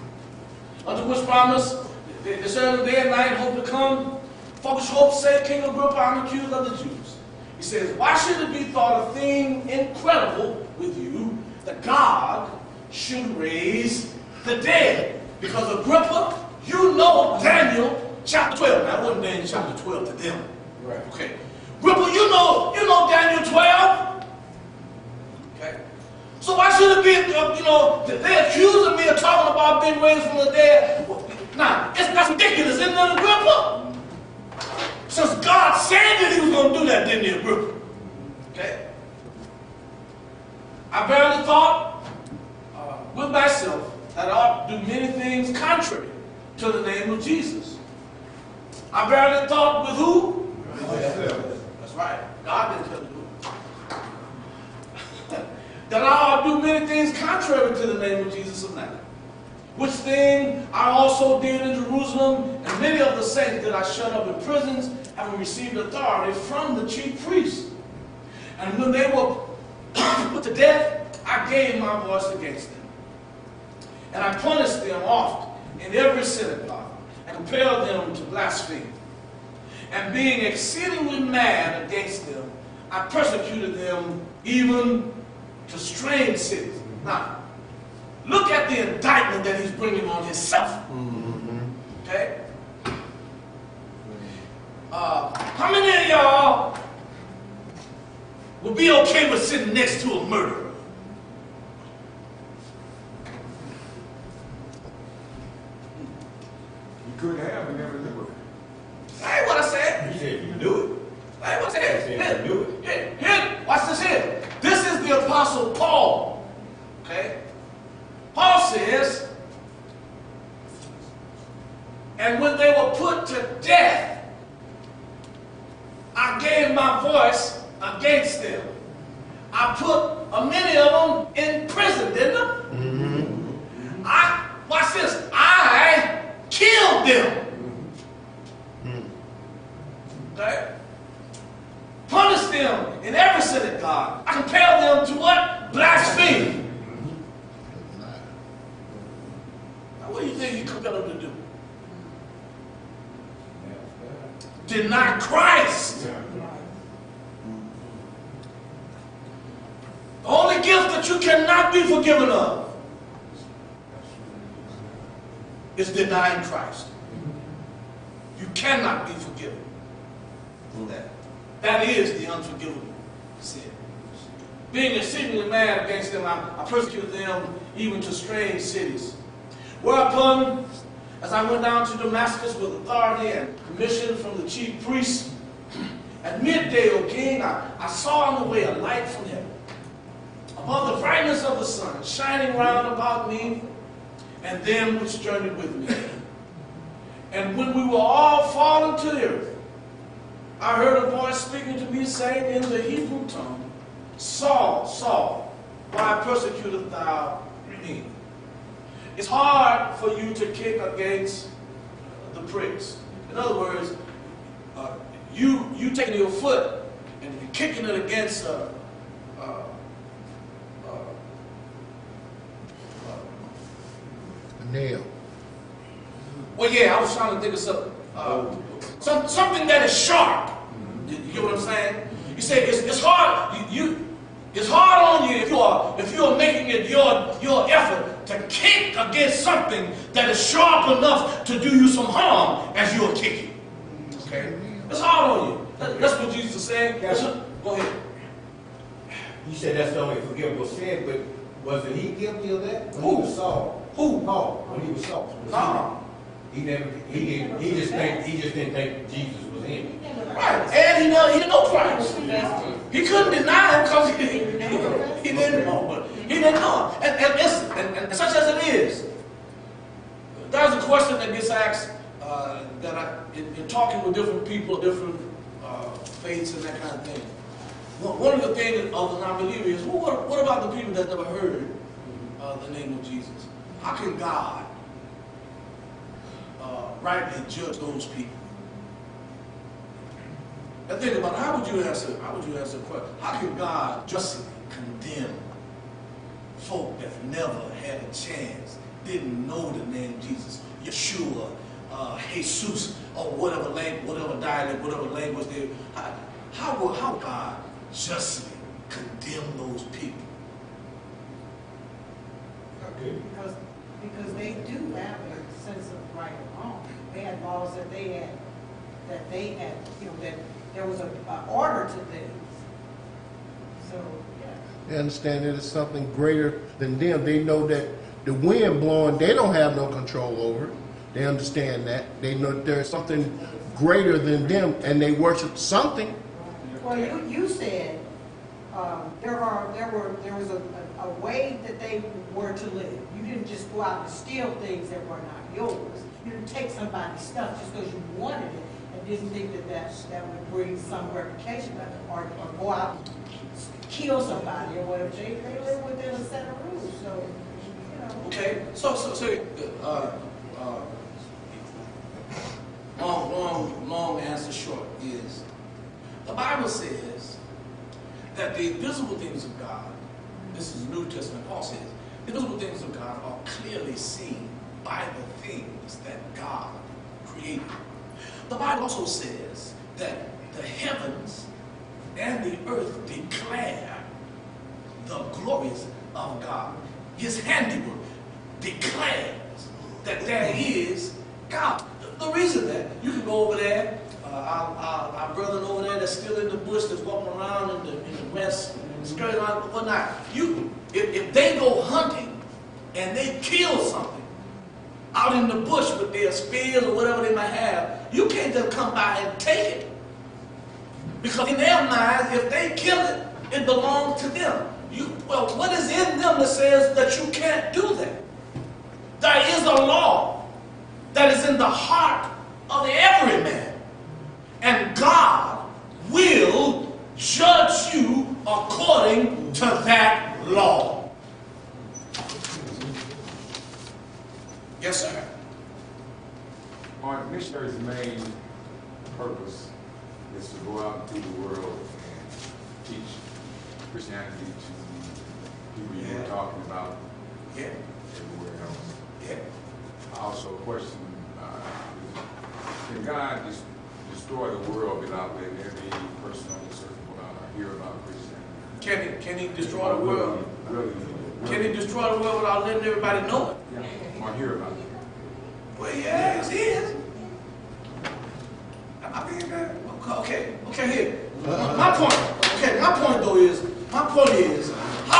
Unto which promise, the servant day and night hope to come. For which hope said King Agrippa, I'm accused of the Jews. He says, why should it be thought a thing incredible with you that God should raise the dead? Because Agrippa, you know Daniel chapter 12. Now, it wasn't Daniel chapter 12 to them. Right. Okay. Agrippa, you know Daniel 12. Okay. So why should it be, they're accusing me of talking about being raised from the dead? Now, that's ridiculous, isn't it, Agrippa? Since God said that he was going to do that, didn't he, Agrippa? Okay? I barely thought with myself that I ought to do many things contrary to the name of Jesus. I barely thought with who? That's right. God didn't tell me to do it. That I ought to do many things contrary to the name of Jesus of Nazareth. Which thing I also did in Jerusalem, and many of the saints that I shut up in prisons, having received authority from the chief priests. And when they were put to death, I gave my voice against them. And I punished them oft in every synagogue, and compelled them to blaspheme. And being exceedingly mad against them, I persecuted them even to strange cities. Now, look at the indictment that he's bringing on himself. Okay? How many of y'all would be okay with sitting next to a murderer? You could have and never knew it. That ain't what I said. He said you knew it. That ain't what I He said. said you knew it. Here, watch this here. This is the Apostle Paul. Okay? Paul says, and when they were put to death, I gave my voice against them. I put many of them in prison, didn't I? Watch this. I killed them. Okay? Punished them in every synagogue. I compelled them to what? Blaspheme. Now, what do you think you compelled them to do? Deny Christ. The only gift that you cannot be forgiven of is denying Christ. You cannot be forgiven for that. That is the unforgivable sin. Being exceedingly mad against them, I persecuted them even to strange cities. Whereupon, as I went down to Damascus with authority and permission from the chief priests, at midday, O king, I saw on the way a light from heaven, above the brightness of the sun, shining round about me and them which journeyed with me. And when we were all fallen to the earth, I heard a voice speaking to me, saying in the Hebrew tongue, Saul, Saul, why persecutest thou me? It's hard for you to kick against the pricks. In other words, you taking your foot and you're kicking it against a nail. well, yeah, I was trying to think of something that is sharp. You get what I'm saying? You say it's hard. It's hard on you if you are making it your effort to kick against something that is sharp enough to do you some harm as you are kicking. Okay, it's hard on you. That's what Jesus is saying. Go ahead. You said that's the only forgivable sin, but wasn't he guilty of that? When Who? he was Saul. Who? Paul, when he was Saul. No. He just didn't think Jesus was in it. Right, and he didn't know Christ. He couldn't deny him because he didn't know. But he didn't know. And such as it is, there's a question that gets asked in talking with different people, different faiths and that kind of thing. One of the things of the non-believer is, well, what about the people that never heard the name of Jesus? How can God rightly judge those people? And think about it. How would you answer the question? How can God justly condemn folk that never had a chance, didn't know the name Jesus, Yeshua, Jesus, or whatever dialect, whatever language they? How will God justly condemn those people? Because they do have a sense of right and wrong. They had laws that they had, that there was an order to things. So, yeah. They understand that it's something greater than them. They know that the wind blowing, they don't have no control over it. They understand that. They know there's something greater than them, and they worship something. Well, you said there was a way that they were to live. You didn't just go out and steal things that were not yours. You didn't take somebody's stuff just because you wanted it and didn't think that would bring some reputation, or go out and kill somebody or whatever. They live within a set of rules. So, you know. Okay, so long answer short is, the Bible says that the invisible things of God, this is New Testament, Paul says, invisible things of God are clearly seen by the things that God created. The Bible also says that the heavens and the earth declare the glories of God. His handiwork declares that there is God. The reason that you can go over there, our brethren over there that's still in the bush, that's walking around in the mess, skirting around, whatnot. If they go hunting and they kill something out in the bush with their spears or whatever they might have, you can't just come by and take it. Because in their minds, if they kill it, it belongs to them. Well, what is in them that says that you can't do that? There is a law that is in the heart of every man. And God will judge you according to that law. Yes, sir. Our missionary's main purpose is to go out into the world and teach Christianity to people you were talking about everywhere else. Yeah. I also question, can God destroy the world without letting every person on this earth hear about Christianity? Can he destroy the world? Really? Can he destroy the world without letting everybody know it? Yeah. Or hear about it? Well, yes, he is. I mean, okay, here. My point though is, how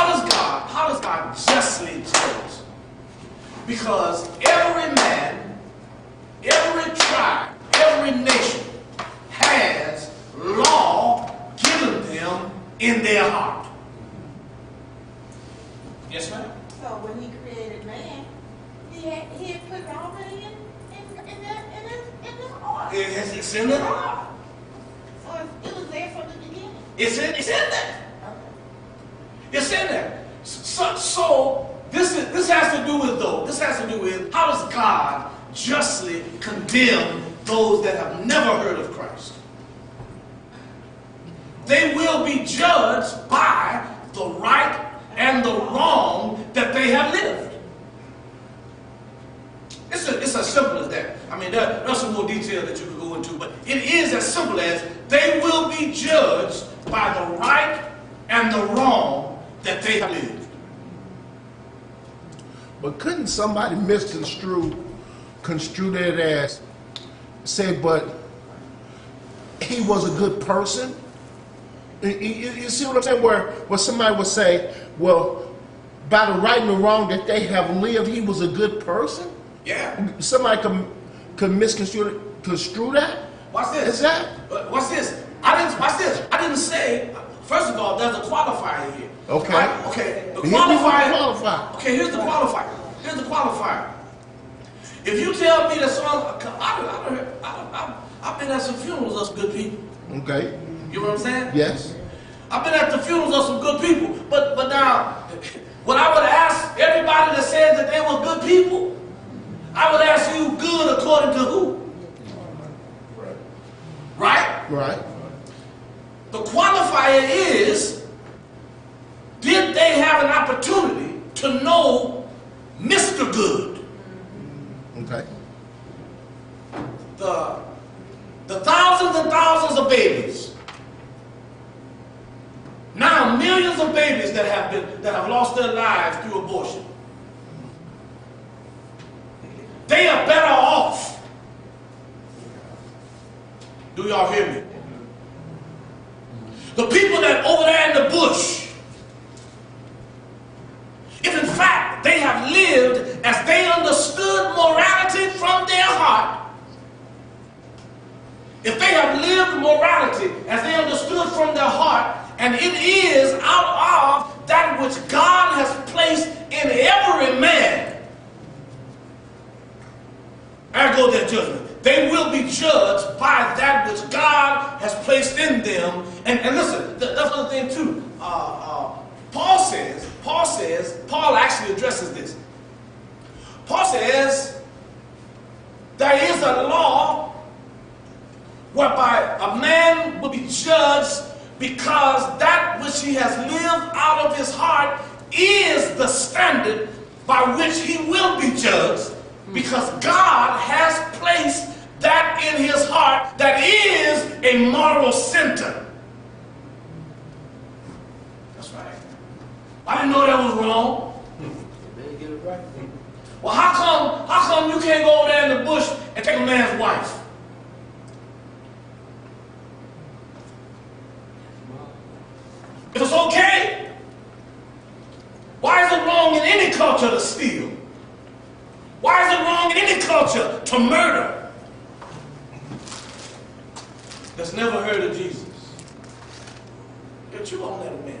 does God justly judge? Because every man, every tribe, every nation has law given them in their heart. Yes, ma'am? So when he created man, he had put it already in his heart. It's in the heart. So it was there from the beginning. It's in there. It's in there. So this has to do with how does God justly condemn those that have never heard of Christ? They will be judged by the right and the wrong that they have lived. It's as simple as that. I mean, there's some more detail that you could go into, but it is as simple as they will be judged by the right and the wrong that they have lived. But couldn't somebody construe that as, say, but he was a good person? You see what I'm saying? Where somebody would say, well, by the right and the wrong that they have lived, he was a good person? Yeah. Somebody could misconstrue that? Watch this. Is that? Watch this. I didn't say, first of all, there's a qualifier here. Okay. Right? Okay. The Hit me with the qualifier. qualifier. Okay, here's the qualifier. If you tell me that I've been at some funerals of some good people. Okay. You know what I'm saying? Yes. I've been at the funerals of some good people. But now, when I would ask everybody that said that they were good people, I would ask you, good according to who? Right? Right. The qualifier is, did they have an opportunity to know Mr. Good? Okay. The thousands and thousands of babies, now millions of babies that have lost their lives through abortion. They are better off. Do y'all hear me? The people that over there in the bush, if in fact they have lived as they understood morality from their heart, if they have lived morality as they understood from their heart, and it is out of that which God has placed in every man, ergo their judgment. They will be judged by that which God has placed in them. And listen, that's another thing too. Paul actually addresses this. Paul says, there is a law whereby a man will be judged because that which he has lived out of his heart is the standard by which he will be judged, because God has placed that in his heart that is a moral center. That's right. I didn't know that was wrong. Better get it right. Well, how come you can't go over there in the bush and take a man's wife? If it's okay, why is it wrong in any culture to steal? Why is it wrong in any culture to murder? That's never heard of Jesus. Get you on that a minute.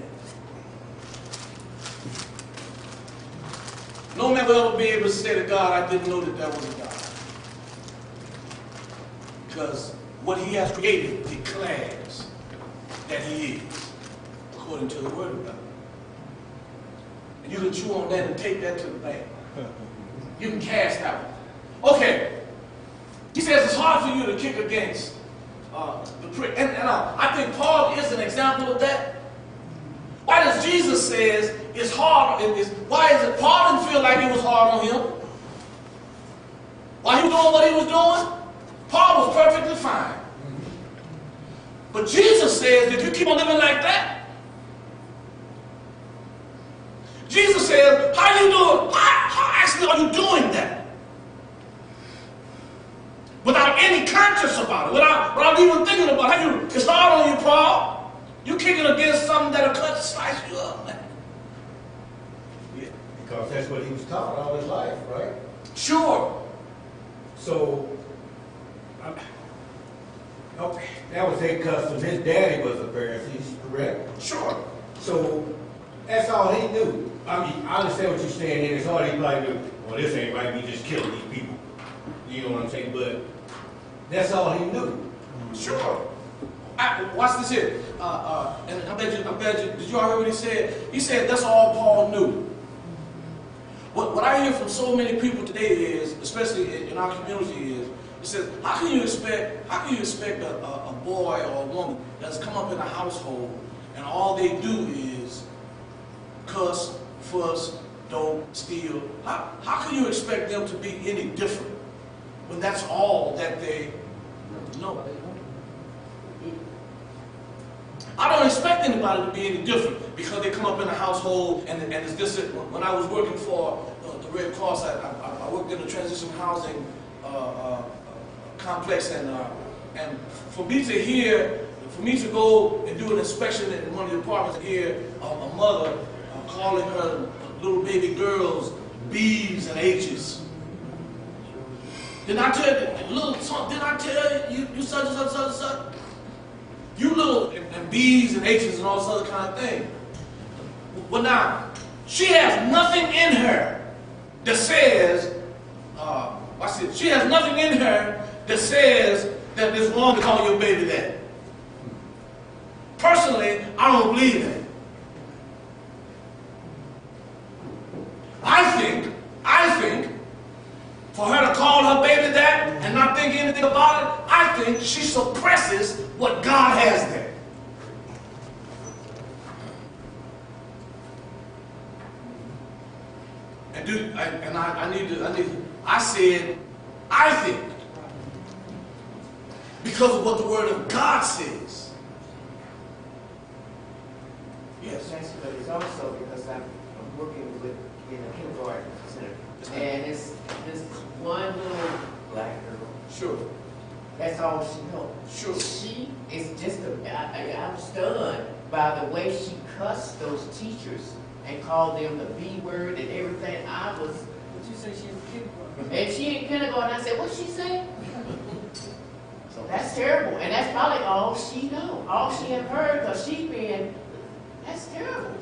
No man will ever be able to say to God, I didn't know that was a God. Because what he has created declares that he is, according to the word of God. And you can chew on that and take that to the bank. You can cast out. Okay. He says it's hard for you to kick against the prick. And I think Paul is an example of that. Why does Jesus says it's hard? Why is it Paul didn't feel like it was hard on him? While he was doing what he was doing, Paul was perfectly fine. But Jesus says, if you keep on living like that, Jesus says, how are you doing? How actually are you doing that? Without any conscience about it, without even thinking about it. It's hard on you, Paul. You kicking against something that'll cut slice you up, man. Yeah, because that's what he was taught all his life, right? Sure. So, okay, that was their custom. His daddy was a Pharisee, correct? Sure. So, that's all he knew. I mean, I understand what you're saying here. It's all he probably knew. Well, this ain't right. We just killing these people. You know what I'm saying? But that's all he knew. Sure. Watch this here. And I bet you, did you all hear what he said? He said that's all Paul knew. What I hear from so many people today is, especially in our community, is it says, how can you expect a boy or a woman that's come up in a household and all they do is cuss, fuss, dope, steal? How can you expect them to be any different when that's all that they know? I don't expect anybody to be any different because they come up in a household and it's just when I was working for the Red Cross, I worked in the transition housing complex, and for me to go and do an inspection in one of the apartments and hear a mother calling her little baby girls B's and H's. Didn't I tell you such and such, such and such? You little, and B's and H's and all this other kind of thing. Well now, she has nothing in her that says, she has nothing in her that says that it's wrong to call your baby that. Personally, I don't believe that. I think, for her to call her baby that and not think anything about it, I think she suppresses what God has there. I think, because of what the Word of God says. Yes. But it's also because I'm working in a kindergarten center, and it's this one little black girl. Sure. That's all she knows. Sure. She is just I'm stunned by the way she cussed those teachers and called them the B word and everything. But you say she's a kindergarten. And she in kindergarten. I said, what'd she say? So that's terrible, and that's probably all she know, all she have heard, because she been. That's terrible.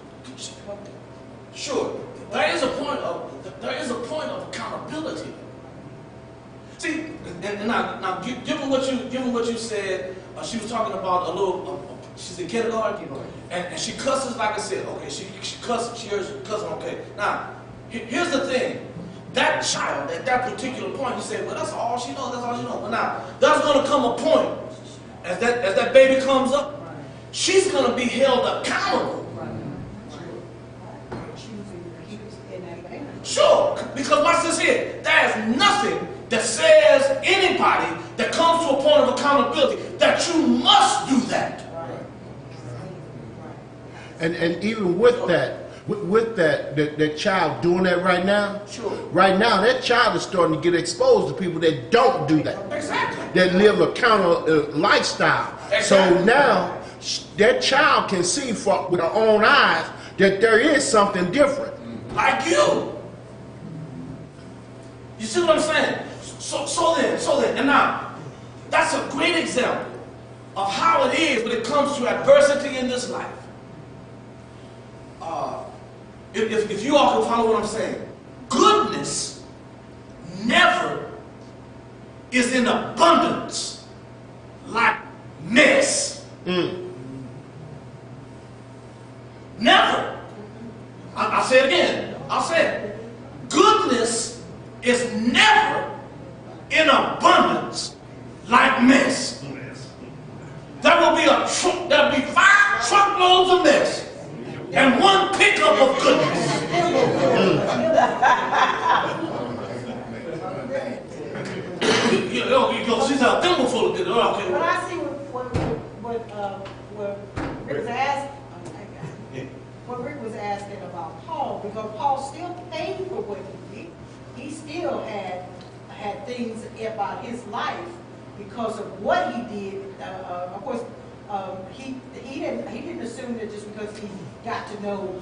Sure. There is a point of accountability. See, and now given what you said, she was talking about a little. She's in kindergarten, and she cusses like I said. Okay, she cusses. She hears cussing. Okay. Now, here's the thing. That child at that particular point, you say, well, that's all she knows. That's all she knows. But now, there's going to come a point as that baby comes up, she's going to be held accountable. Sure, because watch this here. There is nothing that says anybody that comes to a point of accountability that you must do that. And even with that, that child doing that right now, Sure. right now that child is starting to get exposed to people that don't do that, Exactly. that live a counter lifestyle. Exactly. So now that child can see with her own eyes that there is something different. Like you. You see what I'm saying? So then, and now, that's a great example of how it is when it comes to adversity in this life. If you all can follow what I'm saying, goodness never is in abundance like mess. Never. I'll say it again. I'll say it. Goodness is never in abundance like mess. There will be 5 truckloads of mess and 1 pickup of goodness. She's a thimble full of goodness. Okay. But I see what Rick was asking. What Rick was asking about Paul, because Paul still paid for what he did. He still had things about his life because of what he did. Of course, he didn't assume that just because he got to know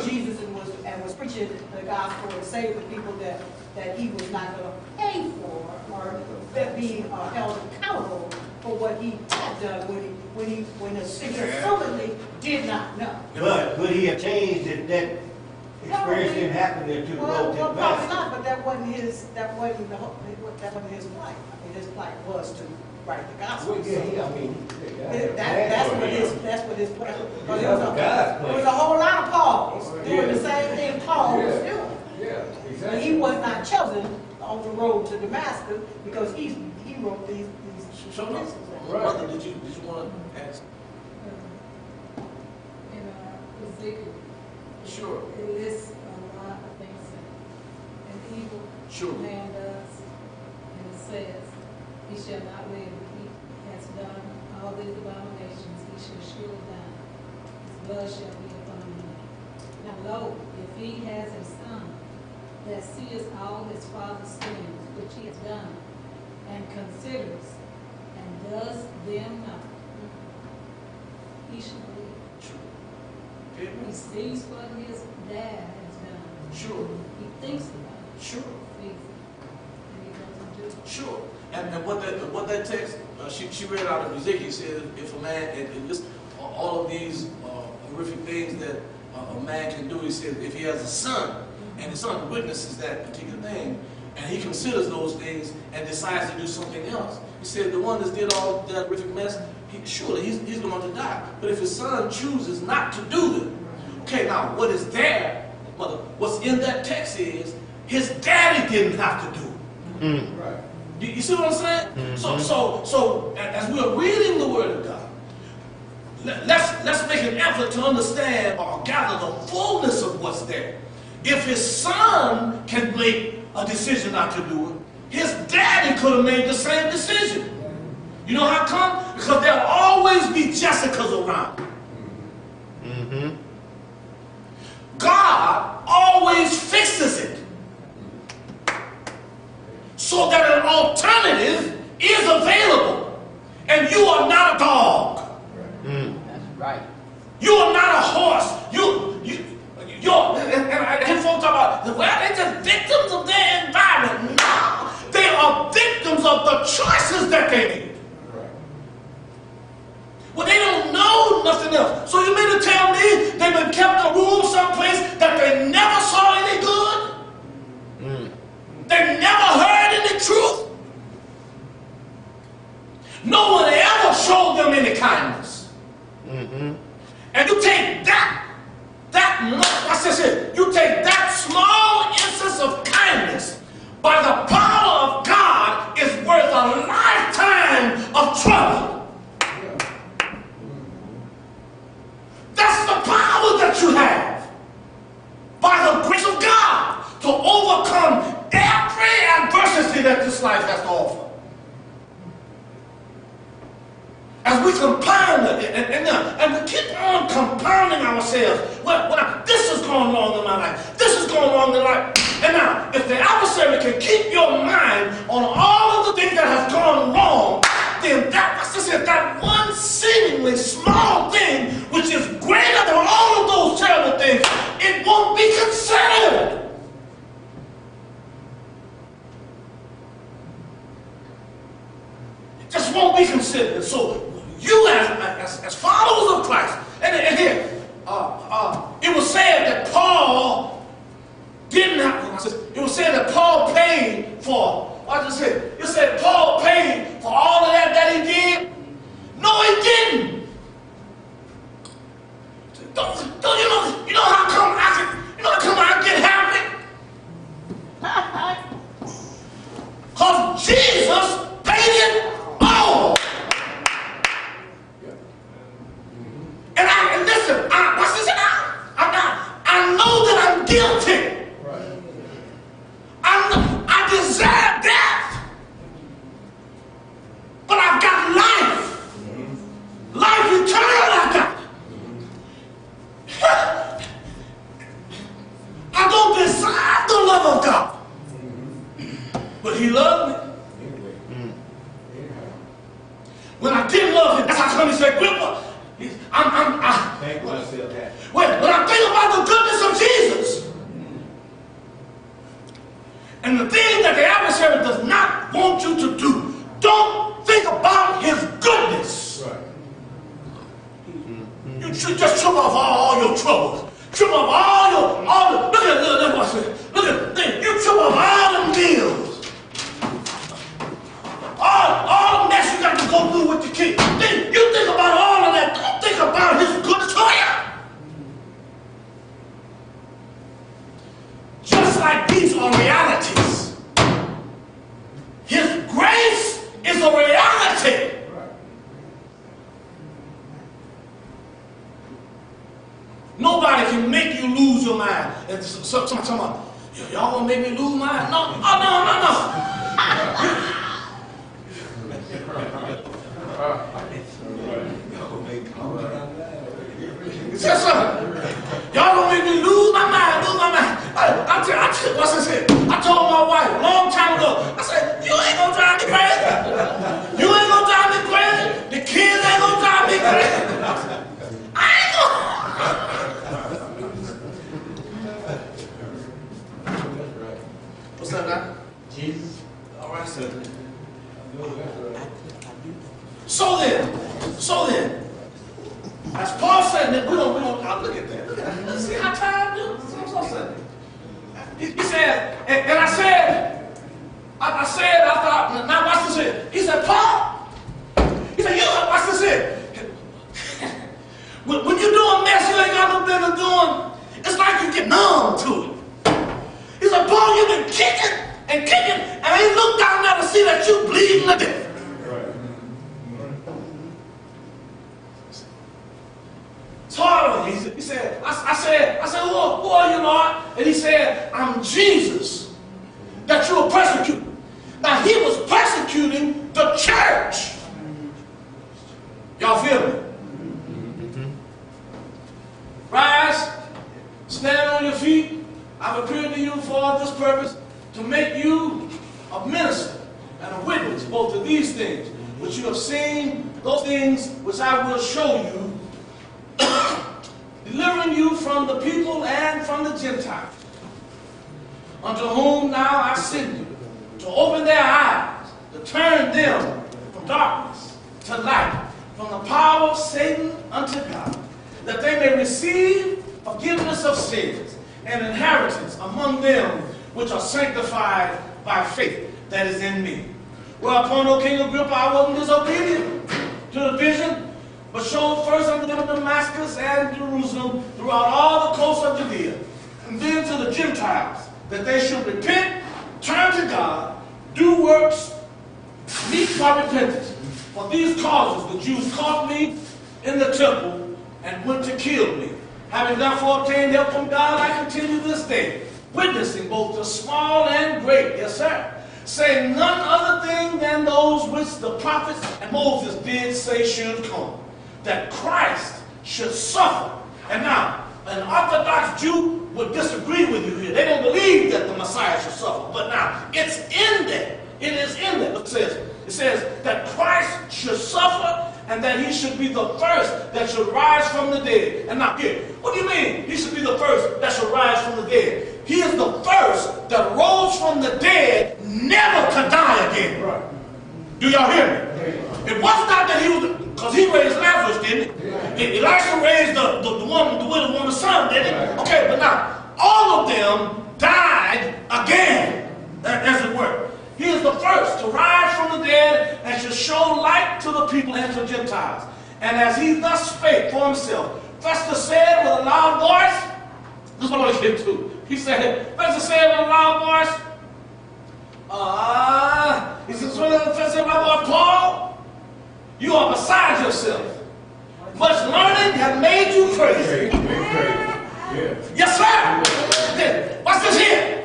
Jesus and was preaching the gospel and saving the people that he was not going to pay for or be held accountable for what he had done when the city assumedly did not know. But could he have changed if that experience didn't happen there to the road to Well, the probably master? not, but that wasn't his plight. I mean, his plight was to write the gospel. Well, yeah, I mean, That's what his plan. But there was God's plan. there was a whole lot of Pauls doing the same thing Paul was doing. Yeah, But exactly. he was not chosen on the road to Damascus because he wrote these So, epistles. Mother, did you want to ask? In Ezekiel, Sure. it lists a lot of things that an evil Sure. man does. And it says, he shall not live, he has done all these abominations, he shall surely die. His blood shall be upon him. Now lo, if he has a son that sees all his father's sins which he has done, and considers, and does them not, he shall live. Sure. Okay. He sees what his dad has done. Sure. He thinks about it, Sure. sees it, and he doesn't do it. Sure. And what that text, she read out of Ezekiel, said if a man, and just all of these horrific things that a man can do, he said if he has a son, and his son witnesses that particular thing, and he considers those things and decides to do something else, he said the one that did all that horrific mess, surely he's going to die. But if his son chooses not to do them, okay, now what is there, mother, what's in that text is his daddy didn't have to do it. Right. You see what I'm saying? So as we're reading the Word of God, let's make an effort to understand or gather the fullness of what's there. If his son can make a decision not to do it, his daddy could have made the same decision. You know how come? Because there'll always be Jessicas around. God always fixes it so that an alternative is available. And you are not a dog. That's right. You are not a horse. And folks talk about, well, they're just victims of their environment. No, they are victims of the choices that they made. Well, they don't know nothing else. So you mean to tell me they've been kept in a room someplace that they never saw any good? They never heard any truth? No one ever showed them any kindness. And you take you take that small instance of kindness by the power of God is worth a lifetime of trouble. That's the power that you have. and we keep on compounding ourselves. This is going wrong in my life. This is going wrong in life. And now, if the adversary can keep your mind on all of the things that have gone wrong, then that one seemingly small thing, which is greater than all of those terrible things, it won't be considered. It just won't be considered. And so, you as followers of Christ, and here, it was said that Paul didn't have, it was said that Paul paid for, it said Paul paid for all of that he did. No, he didn't. Don't you know how come I get happy? Because Jesus paid it all. And listen, I know that I'm guilty. I deserve death. But I've got life. Life eternal I've got. I don't deserve the love of God. But he loved me. When I didn't love him, that's how come he said, Grippa, Thank myself that. when I think about the goodness of Jesus, and the thing that the adversary does not want you to do, don't think about his goodness. Right. You should just trip off all your troubles. Trip off look at, you trip off all the meals. All the mess you got to go through with the kid. Then you think about all of that. Don't think about his goodness to you. Just like these are realities, his grace is a reality. Nobody can make you lose your mind. And somebody talking about, y'all gonna make me lose mine? No. Yes, sir. Y'all gonna make me lose my mind. I told my wife a long time ago, I said, you ain't gonna drive me crazy. You ain't gonna drive me crazy. The kids ain't gonna drive me crazy. I ain't gonna. What's that now? Jesus. All right, sir. So then, as Paul said, that we don't look at that. Let's see how time do. So said. He said, and I said, now watch this here. He said, Paul, he said, watch this here. When you do a mess you ain't got no business doing, it's like you get numb to it. He said, Paul, you've been kicking, and I ain't looked down there to see that you bleeding to death. It's hard. He said, I said, who are you, Lord? And he said, I'm Jesus that you are persecuting. Now he was persecuting the church. Y'all feel me? Rise, stand on your feet. I've appeared to you for this purpose, to make you a minister and a witness both of these things which you have seen, those things which I will show you, delivering you from the people and from the Gentiles, unto whom now I send you, to open their eyes, to turn them from darkness to light, from the power of Satan unto God, that they may receive forgiveness of sins and inheritance among them which are sanctified by faith that is in me. Whereupon, O King Agrippa, I wasn't disobedient to the vision, but showed first unto them in Damascus and Jerusalem, throughout all the coast of Judea, and then to the Gentiles, that they should repent, turn to God, do works meet for repentance. For these causes the Jews caught me in the temple and went to kill me. Having therefore obtained help from God, I continue this day, witnessing both the small and great, yes sir, saying none other thing than those which the prophets and Moses did say should come. that Christ should suffer. And now, an Orthodox Jew would disagree with you here. They don't believe that the Messiah should suffer. But now, it's in there. It is in there. It says that Christ should suffer and that he should be the first that should rise from the dead. And now here, what do you mean he should be the first that should rise from the dead? He is the first that rose from the dead, never to die again. Right. Do y'all hear me? It was not that he was, because he raised Lazarus, didn't he? Elijah raised the widow woman's son, didn't he? Okay, but now, all of them died again, as it were. He is the first to rise from the dead and should show light to the people and to Gentiles. And as he thus spake for himself, Festus said with a loud voice, this is what I want to get to. He said, Festus said with a loud voice, he said, Festus said, my boy Paul, you are beside yourself. Much learning has made you crazy. Yes, sir. Then, watch this here.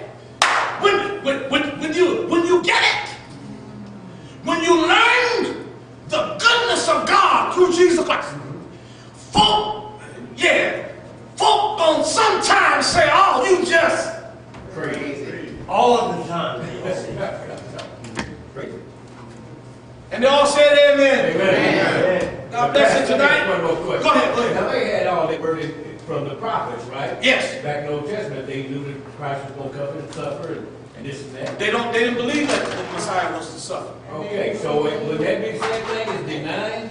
When you get it, when you learn the goodness of God through Jesus Christ, folk don't sometimes say, oh, you just crazy. All of the time. And they all said amen. Amen. God bless you tonight. One more question. Go ahead. Now they had all they word from the prophets, right? Yes. Back in the Old Testament, they knew that Christ was going to come and suffer and this and that. They didn't believe that the Messiah was to suffer. Okay, so would that be the same thing as denying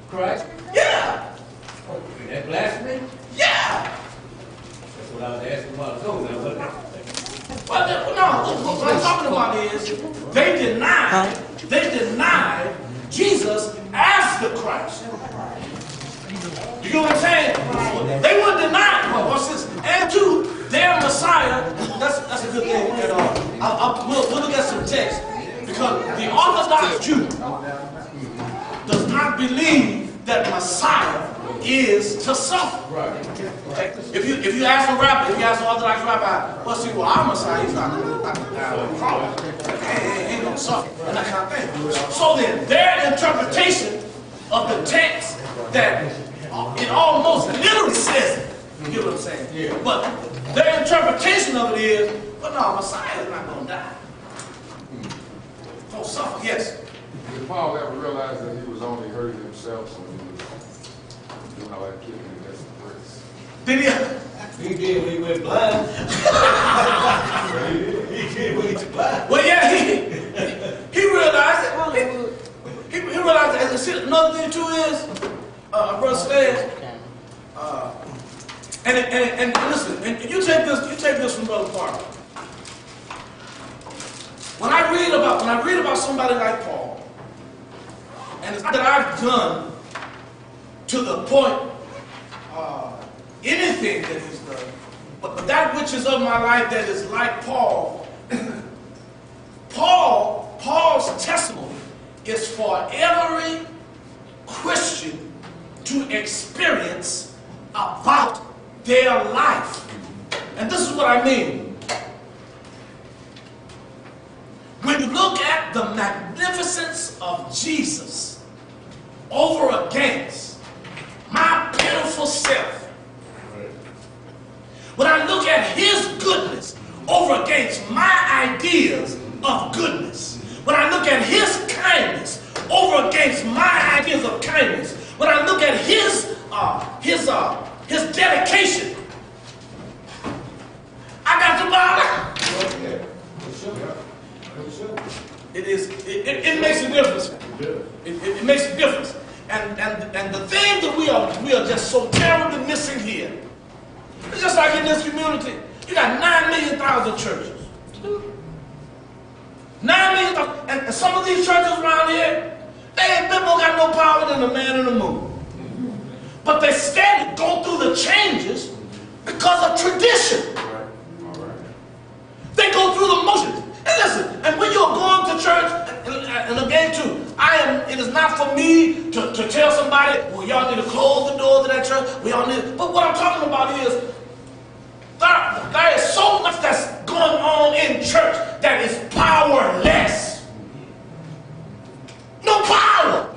Christ? Yeah. Is that blasphemy? Yeah. That's what I was asking a while ago. Now, what I'm talking about is they denied Jesus as the Christ. You know what I'm saying? They would deny, what's this? And two, their Messiah, that's a good thing. We'll look at some text. Because the Orthodox Jew does not believe that Messiah is to suffer. Right. If you ask a rabbi, if you ask an Orthodox rabbi, well, our Messiah is not going to die on the cross. Ain't going to suffer. And that kind of thing. So then, their interpretation of the text that it almost literally says it. You get what I'm saying? Yeah. But their interpretation of it is, well, no, Messiah is not going to die. Don't suffer. Yes. Did Paul ever realize that he was only hurting himself when he was doing all that kicking against the pricks? Did he? He did when he went blind. He did when he went blind. Well, yeah, he realized it. He realized it. And see, another thing too is, Brother Stan, and listen, and you take this from Brother Parker. When I read about somebody like Paul, and it's not that I've done to the point anything that he's done, but that which is of my life that is like Paul, Paul's testimony is for every Christian to experience about their life. And this is what I mean. When you look at the magnificence of Jesus over against my pitiful self, when I look at his goodness over against my ideas of goodness, when I look at his kindness over against my ideas of kindness, when I look at his dedication, I got to bow down. It makes a difference. It makes a difference. And the thing that we are just so terribly missing here, it's just like in this community, you got 9,000,000 churches. 9,000,000, and some of these churches around here, they ain't got no power than the man in the moon. But they steadily go through the changes because of tradition. They go through the motions. And listen, and when you're going to church, and again too, it is not for me to tell somebody, well, y'all need to close the door to that church. But what I'm talking about is, there is so much that's going on in church that is powerless. No power.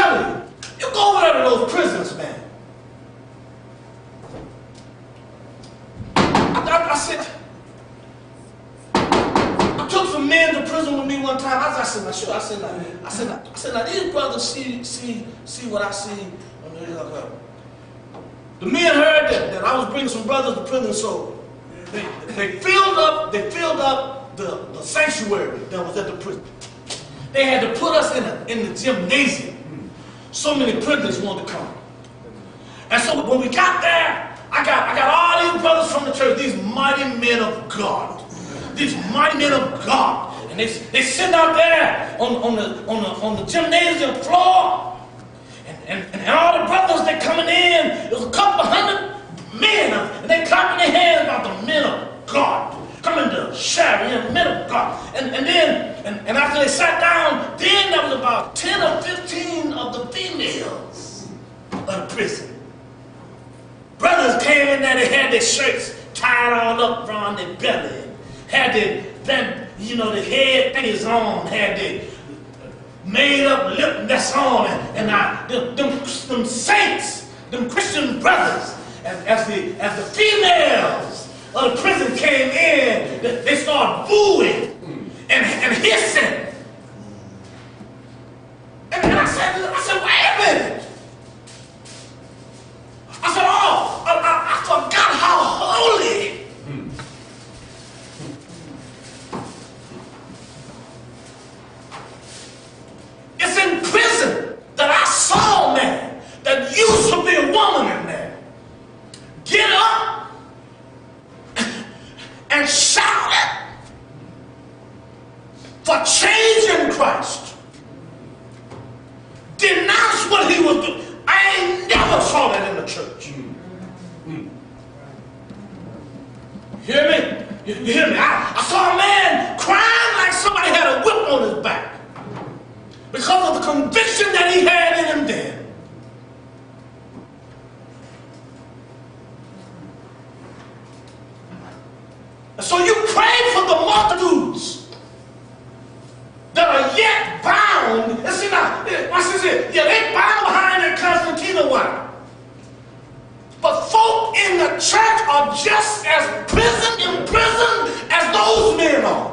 telling you, you go over there to those prisons, man. I said, I took some men to prison with me one time. I said, now these brothers see what I see. The men heard that I was bringing some brothers to prison, so they filled up the sanctuary that was at the prison. They had to put us in the gymnasium. So many prisoners wanted to come. And so when we got there, I got all these brothers from the church, these mighty men of God. These mighty men of God. And they sit out there on the gymnasium floor. And all the brothers, they coming in. There was a couple hundred men. And they clapping their hands about the men of God. Coming to share in the men of God. And after they sat down, then there was about 10 or 15 of the females of the prison. Brothers came in there, they had their shirts tied all up around their belly. Had the head things on, had the made up lip that's on, and them saints, them Christian brothers, as the females of the prison came in, they started booing and hissing. And I said, wait a minute. I said, I forgot how holy. It's in prison that I saw a man that used to be a woman in there get up and shout for change in Christ. Denounce what he was doing. I ain't never saw that in the church. Hear me? You hear me? I saw a man crying like somebody had a whip on his back because of the conviction that he had in him then. So you pray for the multitudes that are yet bound. And see now, watch this here. Yeah, they bound behind their Constantine wife. But folk in the church are just as imprisoned as those men are.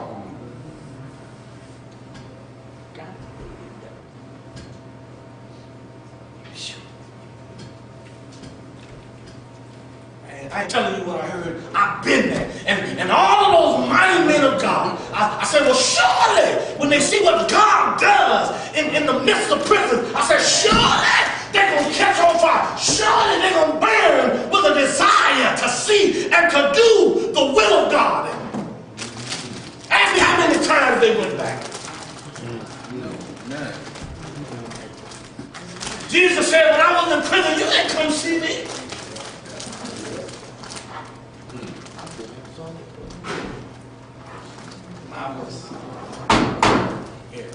Man, I ain't telling you what I heard. I've been there. And all of those mighty men of God, I said, well, surely, when they see what God does in the midst of prison, I said, surely they're going to catch on fire. Surely they're going to burn with a desire to see and to do the will of God. Ask me how many times they went back. None. Jesus said, when I was in prison, you didn't come see me. I was here.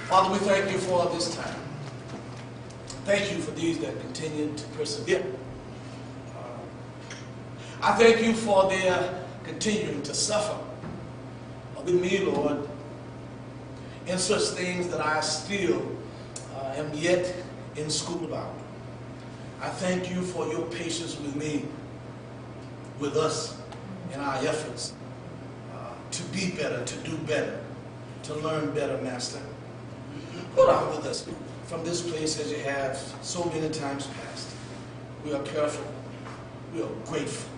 Father, we thank you for this time. Thank you for these that continue to persevere. I thank you for their continuing to suffer with me, Lord, in such things that I still am yet in school about. I thank you for your patience with me, with us, in our efforts to be better, to do better, to learn better, Master. Put on with us from this place as you have so many times past. We are careful. We are grateful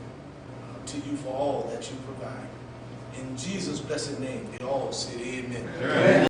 to you for all that you provide. In Jesus' blessed name, they all say amen. Amen.